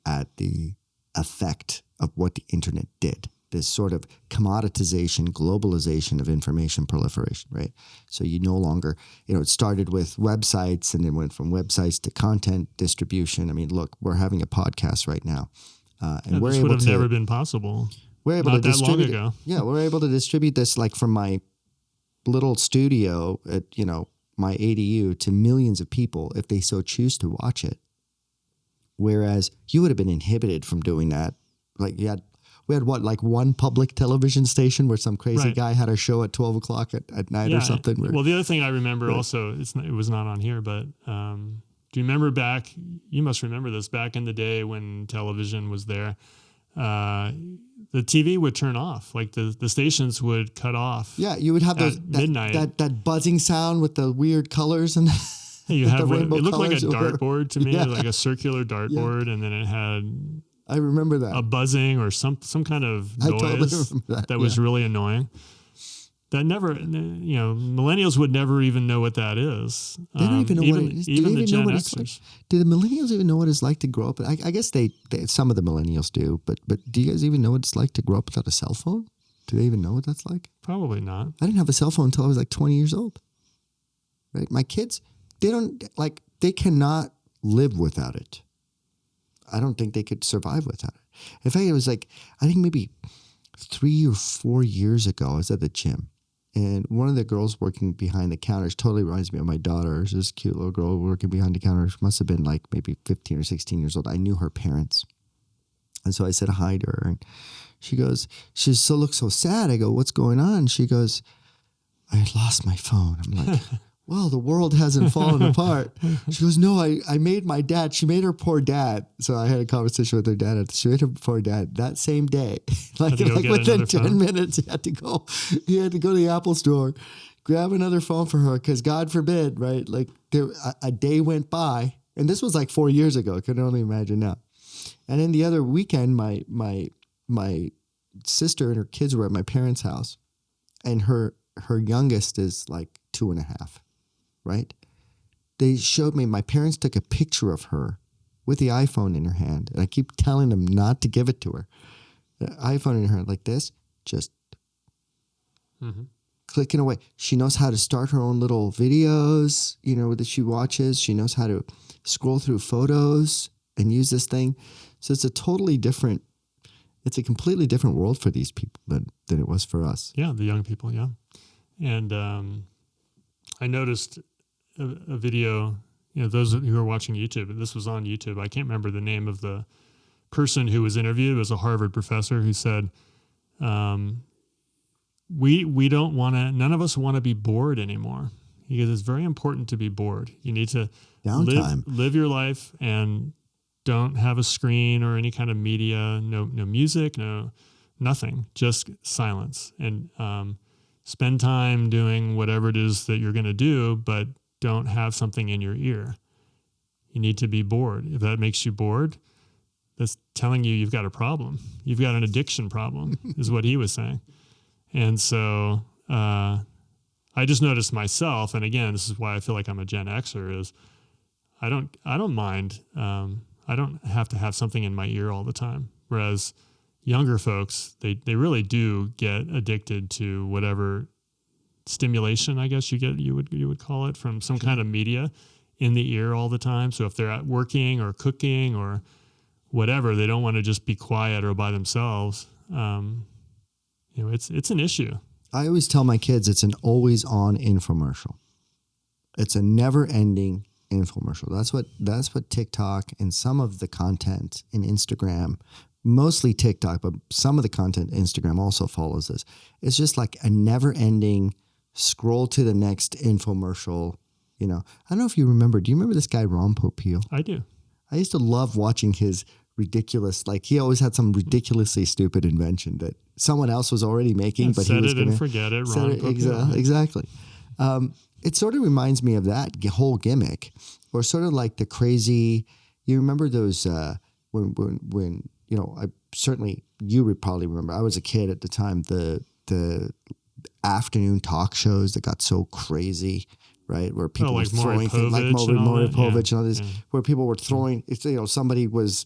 at the effect of what the internet did. This sort of commoditization, globalization of information proliferation, right? So you no longer, it started with websites and then went from websites to content distribution. I mean, look, we're having a podcast right now. And we're this able would have to, never been possible. we're able Not to that long distribute ago. Yeah, we're able to distribute this like from my little studio at, my ADU to millions of people if they so choose to watch it. Whereas you would have been inhibited from doing that. Like we had what, like one public television station where some crazy guy had a show at 12 o'clock at night or something. Well, the other thing I remember also, it was not on here, but do you remember back, you must remember this, back in the day when television was there, the TV would turn off, like the stations would cut off. Yeah, you would have those midnight. That buzzing sound with the weird colors and you have it looked like a dartboard to me, like a circular dartboard, and then it had I remember that. A buzzing or some kind of noise totally that was really annoying. That never, millennials would never even know what that is. They don't even know what it is. Even the Gen know what Xers. it's like? Do the millennials even know what it's like to grow up? I guess they some of the millennials do, but do you guys even know what it's like to grow up without a cell phone? Do they even know what that's like? Probably not. I didn't have a cell phone until I was like 20 years old. Right? My kids, they cannot live without it. I don't think they could survive without it. In fact, it was like, I think maybe 3 or 4 years ago, I was at the gym. And one of the girls working behind the counters totally reminds me of my daughter. She's this cute little girl working behind the counter. She must have been like maybe 15 or 16 years old. I knew her parents. And so I said hi to her. And she looks so sad. I go, what's going on? She goes, I lost my phone. I'm like, well, the world hasn't fallen apart. She goes, no, I made my dad. She made her poor dad. So I had a conversation with her dad. She made her poor dad that same day. like within 10 minutes, he had to go to the Apple store, grab another phone for her because God forbid, right? Like a day went by. And this was like 4 years ago. I can only imagine now. And then the other weekend, my sister and her kids were at my parents' house. And her youngest is like 2.5. Right? They showed me, my parents took a picture of her with the iPhone in her hand. And I keep telling them not to give it to her. The iPhone in her hand like this, just clicking away. She knows how to start her own little videos, that she watches. She knows how to scroll through photos and use this thing. So it's a completely different world for these people than it was for us. Yeah, the young people, yeah. And I noticed a video, those who are watching YouTube, this was on YouTube. I can't remember the name of the person who was interviewed. It was a Harvard professor who said, we don't want to, none of us want to be bored anymore. He goes, it's very important to be bored. You need to live your life and don't have a screen or any kind of media, no music, nothing, just silence. And spend time doing whatever it is that you're going to do, but don't have something in your ear. You need to be bored. If that makes you bored, that's telling you you've got a problem. You've got an addiction problem, is what he was saying. And so I just noticed myself, and again, this is why I feel like I'm a Gen Xer, is I don't mind. I don't have to have something in my ear all the time. Whereas younger folks, they really do get addicted to whatever stimulation, I guess you would call it, from some kind of media in the ear all the time. So if they're at working or cooking or whatever, they don't want to just be quiet or by themselves. It's an issue. I always tell my kids it's an always on infomercial. It's a never ending infomercial. That's what TikTok and some of the content in Instagram, mostly TikTok, but some of the content Instagram also follows this. It's just like a never ending scroll to the next infomercial. I don't know if you remember. Do you remember this guy, Ron Popeil? I do. I used to love watching his ridiculous. Like he always had some ridiculously stupid invention that someone else was already making, but he was set it and forget it. Wrong. Exactly. It sort of reminds me of that whole gimmick, or sort of like the crazy. You remember those when I certainly you would probably remember. I was a kid at the time. The afternoon talk shows that got so crazy, right? Where people were throwing things like Maury Povich and all this, where people were throwing. Somebody was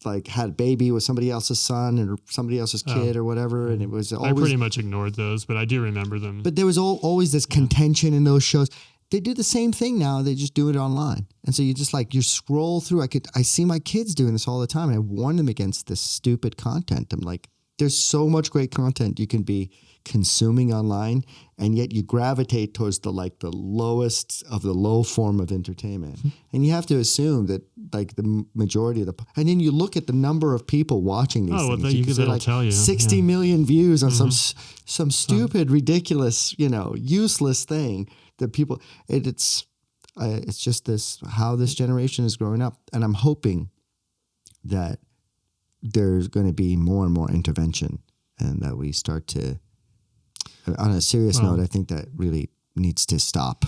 like had a baby with somebody else's son or somebody else's kid or whatever, and it was always. I pretty much ignored those, but I do remember them. But there was always this contention in those shows. They do the same thing now. They just do it online, and so you just you scroll through. I see my kids doing this all the time, and I warn them against this stupid content. I'm like, there's so much great content you can be consuming online, and yet you gravitate towards the lowest of the low form of entertainment. And you have to assume that the majority of and then you look at the number of people watching these things. It'll tell you 60 million views on some stupid, ridiculous, useless thing that people. It's just how this generation is growing up, and I'm hoping that there's going to be more and more intervention, and that we start to. On a serious note, I think that really needs to stop.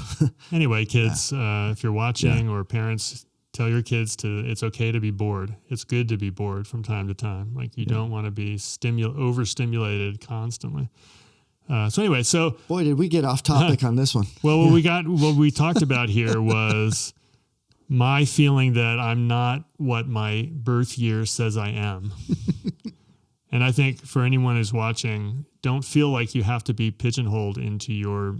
Anyway, kids, if you're watching or parents, tell your kids it's okay to be bored. It's good to be bored from time to time. Like you don't want to be overstimulated constantly. So anyway, boy, did we get off topic on this one. Well, what we talked about here was my feeling that I'm not what my birth year says I am. And I think for anyone who's watching, don't feel like you have to be pigeonholed into your.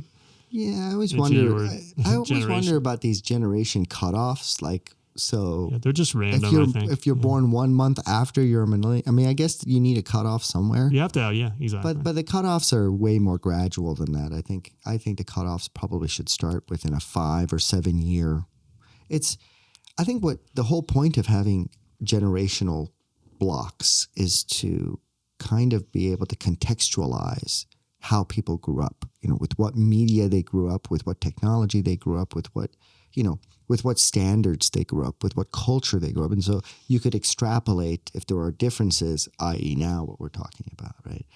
Yeah, I always wonder. I always wonder about these generation cutoffs. They're just random. If you're born 1 month after you're a millennial, I mean, I guess you need a cutoff somewhere. You have to, exactly. But the cutoffs are way more gradual than that. I think the cutoffs probably should start within a 5 or 7 year. I think what the whole point of having generational blocks is to kind of be able to contextualize how people grew up, with what media they grew up, with what technology they grew up, with what standards they grew up, with what culture they grew up. And so you could extrapolate if there are differences, i.e. now what we're talking about, right?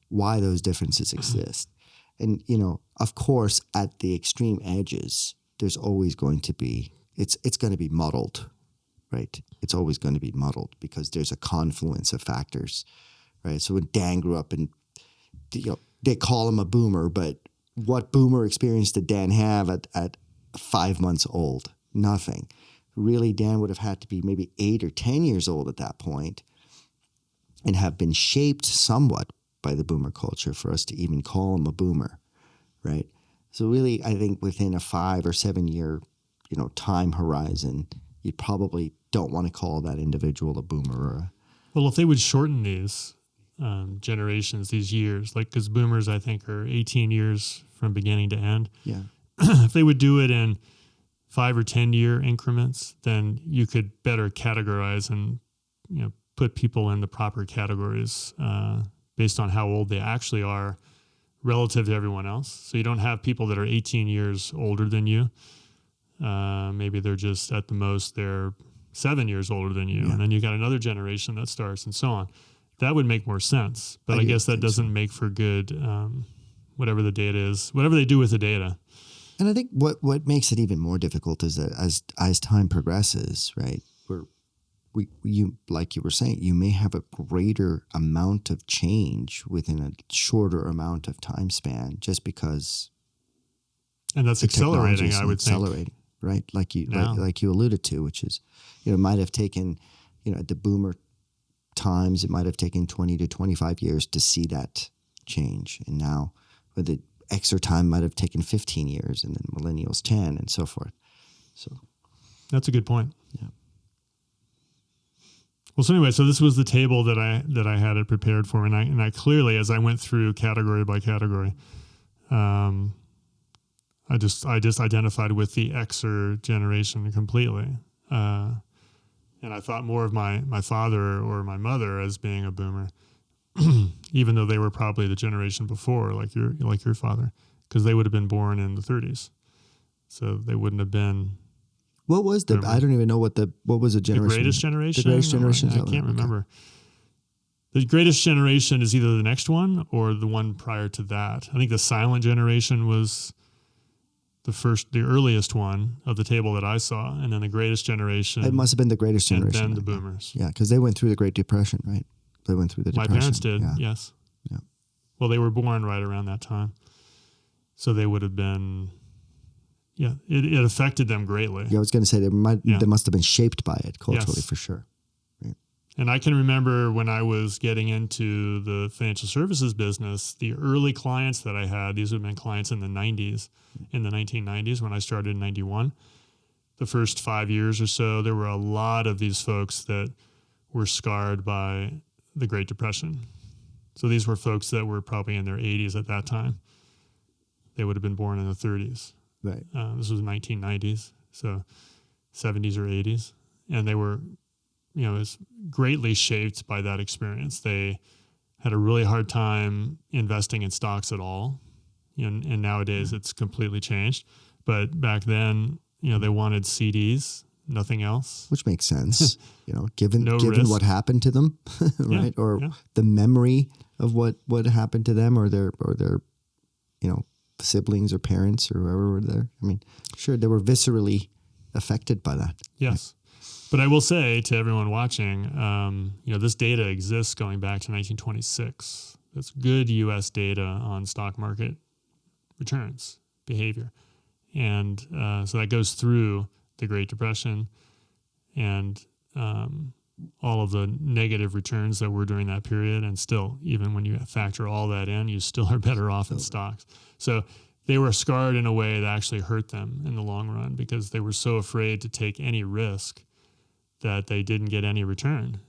Why those differences exist. And, of course, at the extreme edges, there's always going to be, it's going to be muddled. Right. It's always going to be muddled because there's a confluence of factors. Right. So when Dan grew up and, they call him a boomer, but what boomer experience did Dan have at 5 months old? Nothing. Really, Dan would have had to be maybe 8 or 10 years old at that point and have been shaped somewhat by the boomer culture for us to even call him a boomer. Right. So really, I think within a 5 or 7 year, time horizon, you probably don't want to call that individual a boomer. Well, if they would shorten these generations, these years, because boomers, I think, are 18 years from beginning to end. Yeah. If they would do it in 5 or 10 year increments, then you could better categorize and, put people in the proper categories based on how old they actually are relative to everyone else. So you don't have people that are 18 years older than you. Maybe they're just at the most they're 7 years older than you, and then you got another generation that starts and so on. That would make more sense, but I guess that doesn't make for good whatever the data is, whatever they do with the data. And I think what makes it even more difficult is that as time progresses, right, you like you were saying, you may have a greater amount of change within a shorter amount of time span, just because. And that's accelerating, I would think. Right, like you alluded to, which is, might have taken, at the boomer times, it might have taken 20 to 25 years to see that change, and now, with the Xer time, might have taken 15 years, and then millennials 10, and so forth. So, that's a good point. Yeah. Well, so anyway, this was the table that I had it prepared for, and I clearly, as I went through category by category, I just identified with the Xer generation completely. And I thought more of my father or my mother as being a boomer, even though they were probably the generation before, like your father, because they would have been born in the 30s. So they wouldn't have been What was the? boomers. I don't even know what was the generation. The greatest generation. The greatest generation. I can't remember. The greatest generation is either the next one or the one prior to that. I think the silent generation was the earliest one of the table that I saw, and then the greatest generation. It must have been the greatest generation. And then the boomers. Yeah, because they went through the Great Depression, right? They went through the Depression. My parents did, yes. Yeah. Well, they were born right around that time. So they would have been, it affected them greatly. Yeah, I was going to say they must have been shaped by it culturally, for sure. Right. And I can remember when I was getting into the financial services business, the early clients that I had, these would have been clients in the 1990s when I started in 91. The first 5 years or so, there were a lot of these folks that were scarred by the Great Depression. So these were folks that were probably in their 80s at that time. They would have been born in the 30s. Right. This was 1990s, so 70s or 80s. And they were, was greatly shaped by that experience. They had a really hard time investing in stocks at all. And nowadays it's completely changed. But back then, they wanted CDs, nothing else. Which makes sense, given risk. what happened to them, right? The memory of what happened to them or their siblings or parents or whoever were there. I mean, sure, they were viscerally affected by that. Yes. But I will say to everyone watching, this data exists going back to 1926. That's good U.S. data on stock market returns, behavior. And so that goes through the Great Depression and all of the negative returns that were during that period. And still, even when you factor all that in, you still are better off in stocks. So they were scarred in a way that actually hurt them in the long run because they were so afraid to take any risk that they didn't get any return.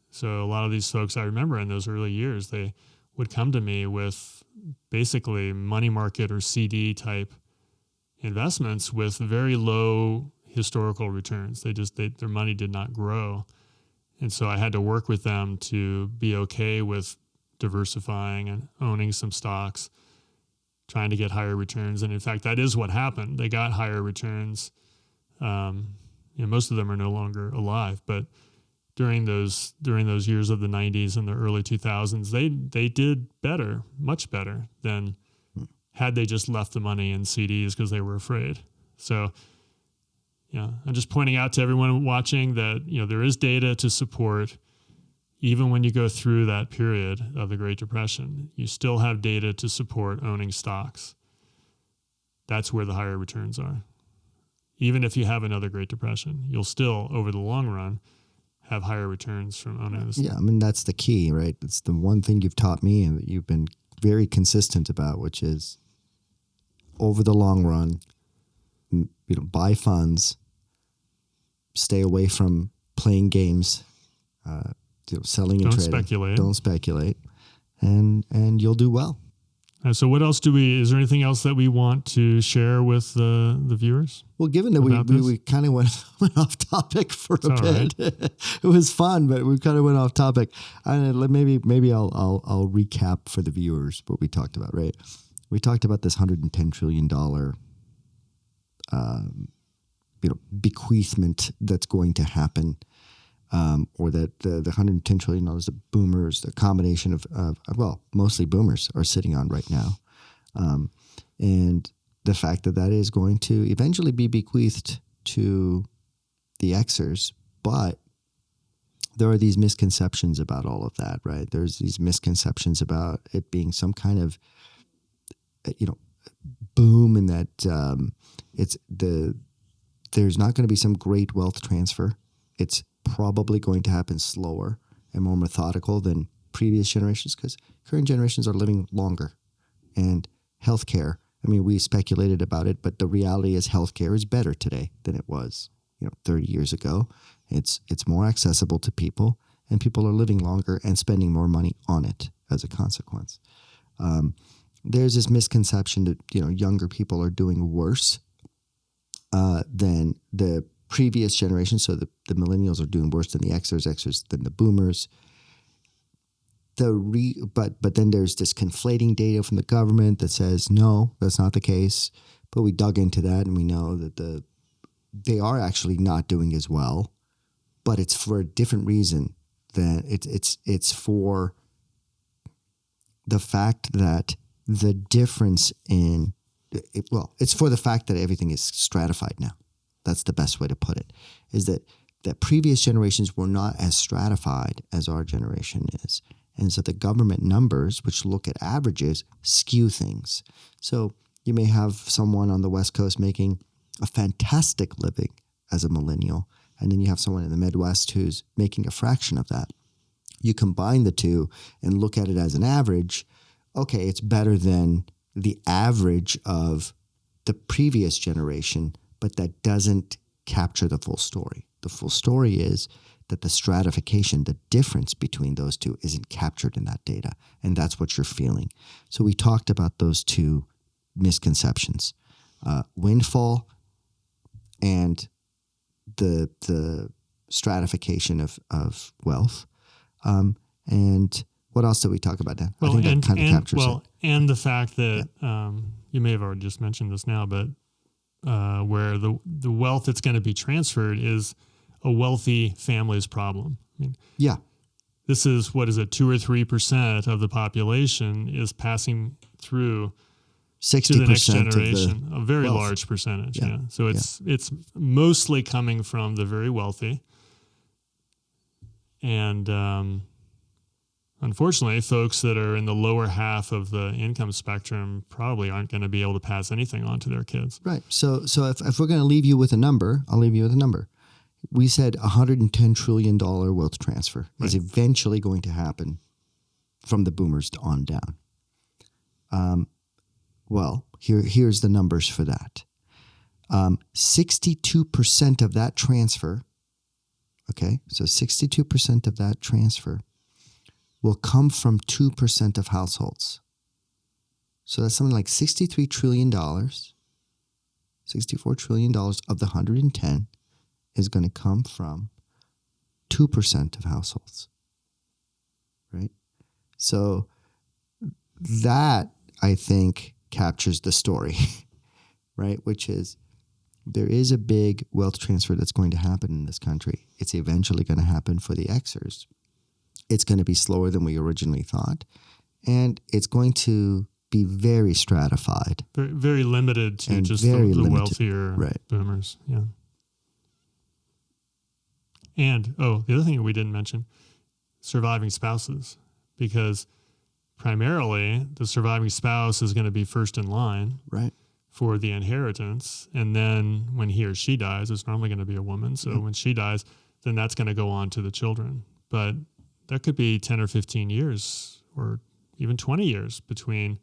So a lot of these folks I remember in those early years, they would come to me with basically money market or CD type investments with very low historical returns. Their money did not grow. And so I had to work with them to be okay with diversifying and owning some stocks, trying to get higher returns. And in fact, that is what happened. They got higher returns. Most of them are no longer alive, but during those years of the 90s and the early 2000s, they did better, much better than had they just left the money in CDs because they were afraid. So, I'm just pointing out to everyone watching that, there is data to support, even when you go through that period of the Great Depression, you still have data to support owning stocks. That's where the higher returns are. Even if you have another Great Depression, you'll still, over the long run, have higher returns from owning the stock. Yeah, I mean, that's the key, right? It's the one thing you've taught me and that you've been very consistent about, which is over the long run, buy funds, stay away from playing games, selling and trading. Don't speculate, and you'll do well. So what else is there anything else that we want to share with the viewers? Well, given that we kind of went off topic for a bit, right. It was fun, but we kind of went off topic. Maybe I'll recap for the viewers what we talked about, right? We talked about this $110 trillion bequeathment that's going to happen, or that the $110 trillion the boomers, the combination of mostly boomers are sitting on right now, and the fact that is going to eventually be bequeathed to the Xers, but there are these misconceptions about all of that, right? There's these misconceptions about it being some kind of boom, and that there's not going to be some great wealth transfer. It's probably going to happen slower and more methodical than previous generations because current generations are living longer. And healthcare, we speculated about it, but the reality is healthcare is better today than it was 30 years ago. It's more accessible to people, and people are living longer and spending more money on it as a consequence. There's this misconception that younger people are doing worse than the previous generation. So the millennials are doing worse than the Xers than the boomers. But then there's this conflating data from the government that says no, that's not the case. But we dug into that, and we know that the they are actually not doing as well, but it's for a different reason than it's for the fact that the difference in it's for the fact that everything is stratified now. That's the best way to put it, is that previous generations were not as stratified as our generation is. And so the government numbers, which look at averages, skew things. So you may have someone on the West Coast making a fantastic living as a millennial, and then you have someone in the Midwest who's making a fraction of that. You combine the two and look at it as an average. Okay, it's better than the average of the previous generation, but that doesn't capture the full story. The full story is that the stratification, the difference between those two, isn't captured in that data, and that's what you're feeling. So we talked about those two misconceptions, windfall and the stratification of wealth. And what else did we talk about, Dan? Well, I think that kind of captures it. And the fact that you may have already just mentioned this now, but where the wealth that's going to be transferred is a wealthy family's problem. I mean, yeah, this is 2 or 3% of the population is passing through 60% to the next generation, of the a very wealth. large percentage. Yeah. So it's mostly coming from the very wealthy. And unfortunately, folks that are in the lower half of the income spectrum probably aren't going to be able to pass anything on to their kids. Right. So if we're going to leave you with a number, I'll leave you with a number. We said $110 trillion wealth transfer is eventually going to happen from the boomers on down. Well, here's the numbers for that. 62% of that transfer, okay, so 62% of that transfer will come from 2% of households. So that's something like $63 trillion, $64 trillion of the 110 is going to come from 2% of households, right? So that, I think, captures the story, right? Which is there is a big wealth transfer that's going to happen in this country. It's eventually going to happen for the Xers. It's going to be slower than we originally thought, and it's going to be very stratified. Very, very limited to just the wealthier boomers. Yeah. And, the other thing we didn't mention, surviving spouses, because primarily the surviving spouse is going to be first in line for the inheritance. And then when he or she dies, it's normally going to be a woman. So when she dies, then that's going to go on to the children. But that could be 10 or 15 years or even 20 years between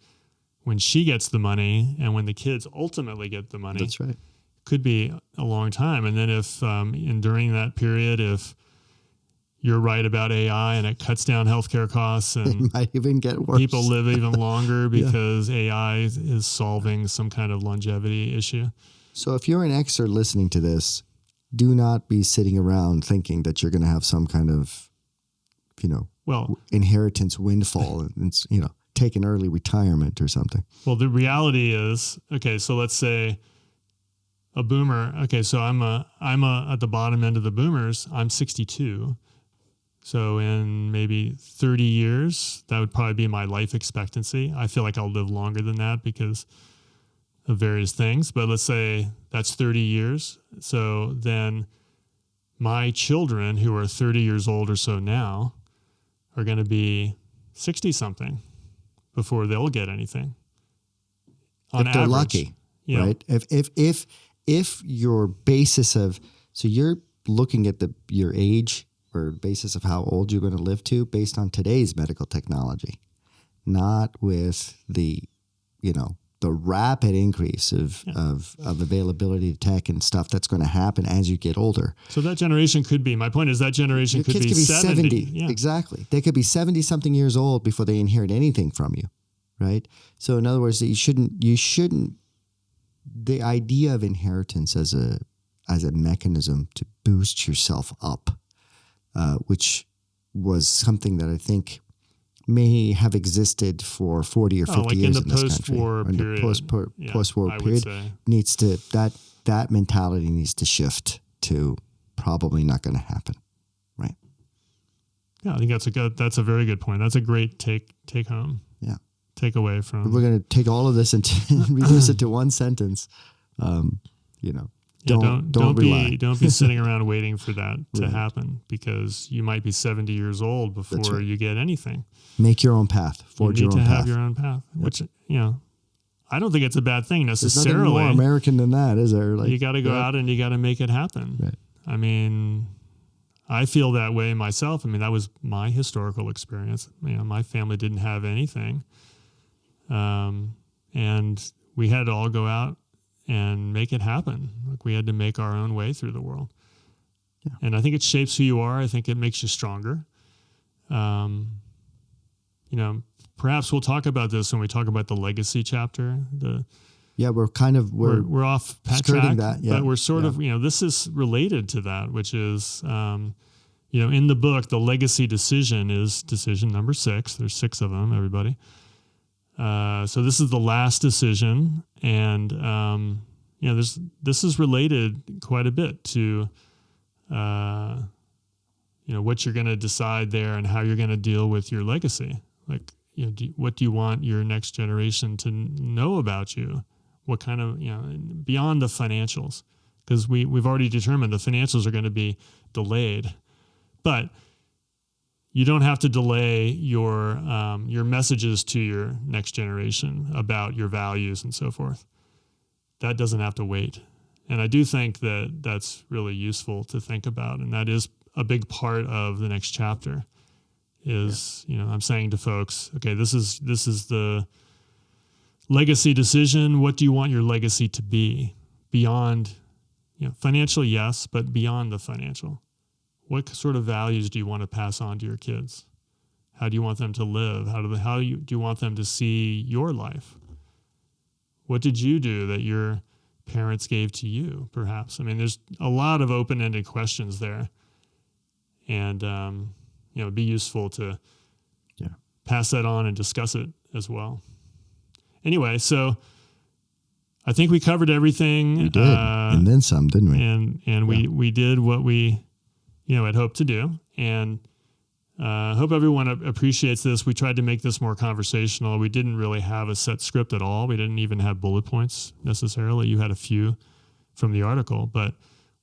when she gets the money and when the kids ultimately get the money. That's right. Could be a long time. And then if during that period, if you're right about AI and it cuts down healthcare costs and it might even get worse. People live even longer because AI is solving some kind of longevity issue. So if you're an Xer listening to this, do not be sitting around thinking that you're going to have some kind of, inheritance windfall and, take an early retirement or something. Well, the reality is, okay, so let's say a boomer. Okay, so I'm at the bottom end of the boomers. I'm 62. So in maybe 30 years, that would probably be my life expectancy. I feel like I'll live longer than that because of various things. But let's say that's 30 years. So then my children who are 30 years old or so now are going to be 60-something before they'll get anything. On if they're average, lucky, right? If your basis of, so you're looking at your age or basis of how old you're going to live to based on today's medical technology, not with the rapid increase of availability to tech and stuff that's going to happen as you get older. So that generation could be, my point is that generation could be 70. Yeah. Exactly. They could be 70 something years old before they inherit anything from you. Right. So in other words, you shouldn't, the idea of inheritance as a mechanism to boost yourself up, which was something that I think may have existed for 40 or 50 years in this country. Post-war period. Post-war period needs to, that mentality needs to shift to probably not going to happen. Right. Yeah, I think that's a very good point. That's a great take home. Yeah. Take away from. We're going to take all of this and reduce it to one sentence. Don't be sitting around waiting for that to happen, because you might be 70 years old before you get anything. Make your own path. Forge your own path. You need to have your own path, which, I don't think it's a bad thing necessarily. There's nothing more American than that, is there? You got to go out and you got to make it happen. Right. I mean, I feel that way myself. I mean, that was my historical experience. My family didn't have anything. And we had to all go out and make it happen. Like, we had to make our own way through the world. Yeah. And I think it shapes who you are. I think it makes you stronger. Perhaps we'll talk about this when we talk about the legacy chapter. We're off track, that, but we're sort of, this is related to that, which is, in the book, the legacy decision is decision number 6. There's 6 of them, everybody. So this is the last decision, and this is related quite a bit to what you're going to decide there and how you're going to deal with your legacy. Like, what do you want your next generation to know about you? What kind of, beyond the financials, because we've already determined the financials are going to be delayed, but you don't have to delay your messages to your next generation about your values and so forth. That doesn't have to wait. And I do think that that's really useful to think about. And that is a big part of the next chapter is, I'm saying to folks, okay, this is the legacy decision. What do you want your legacy to be beyond, financial? Yes, but beyond the financial. What sort of values do you want to pass on to your kids? How do you want them to live? Do you want them to see your life? What did you do that your parents gave to you, perhaps? I mean, there's a lot of open-ended questions there. And, it'd be useful to pass that on and discuss it as well. Anyway, so I think we covered everything. We did, and then some, didn't we? And we did what we had hoped to do. And I hope everyone appreciates this. We tried to make this more conversational. We didn't really have a set script at all. We didn't even have bullet points necessarily. You had a few from the article, but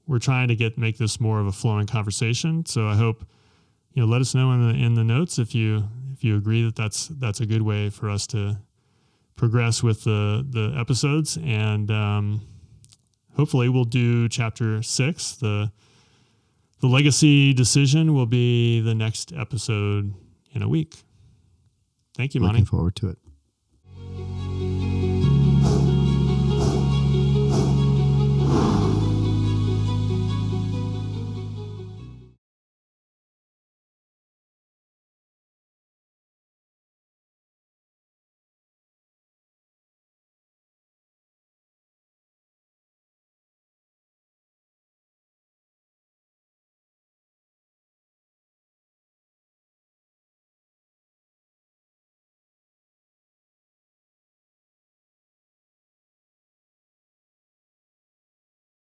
we're trying to make this more of a flowing conversation. So I hope, let us know in the notes if you agree that that's a good way for us to progress with the episodes. And hopefully we'll do chapter 6, the legacy decision will be the next episode in a week. Thank you, Monie. Looking forward to it.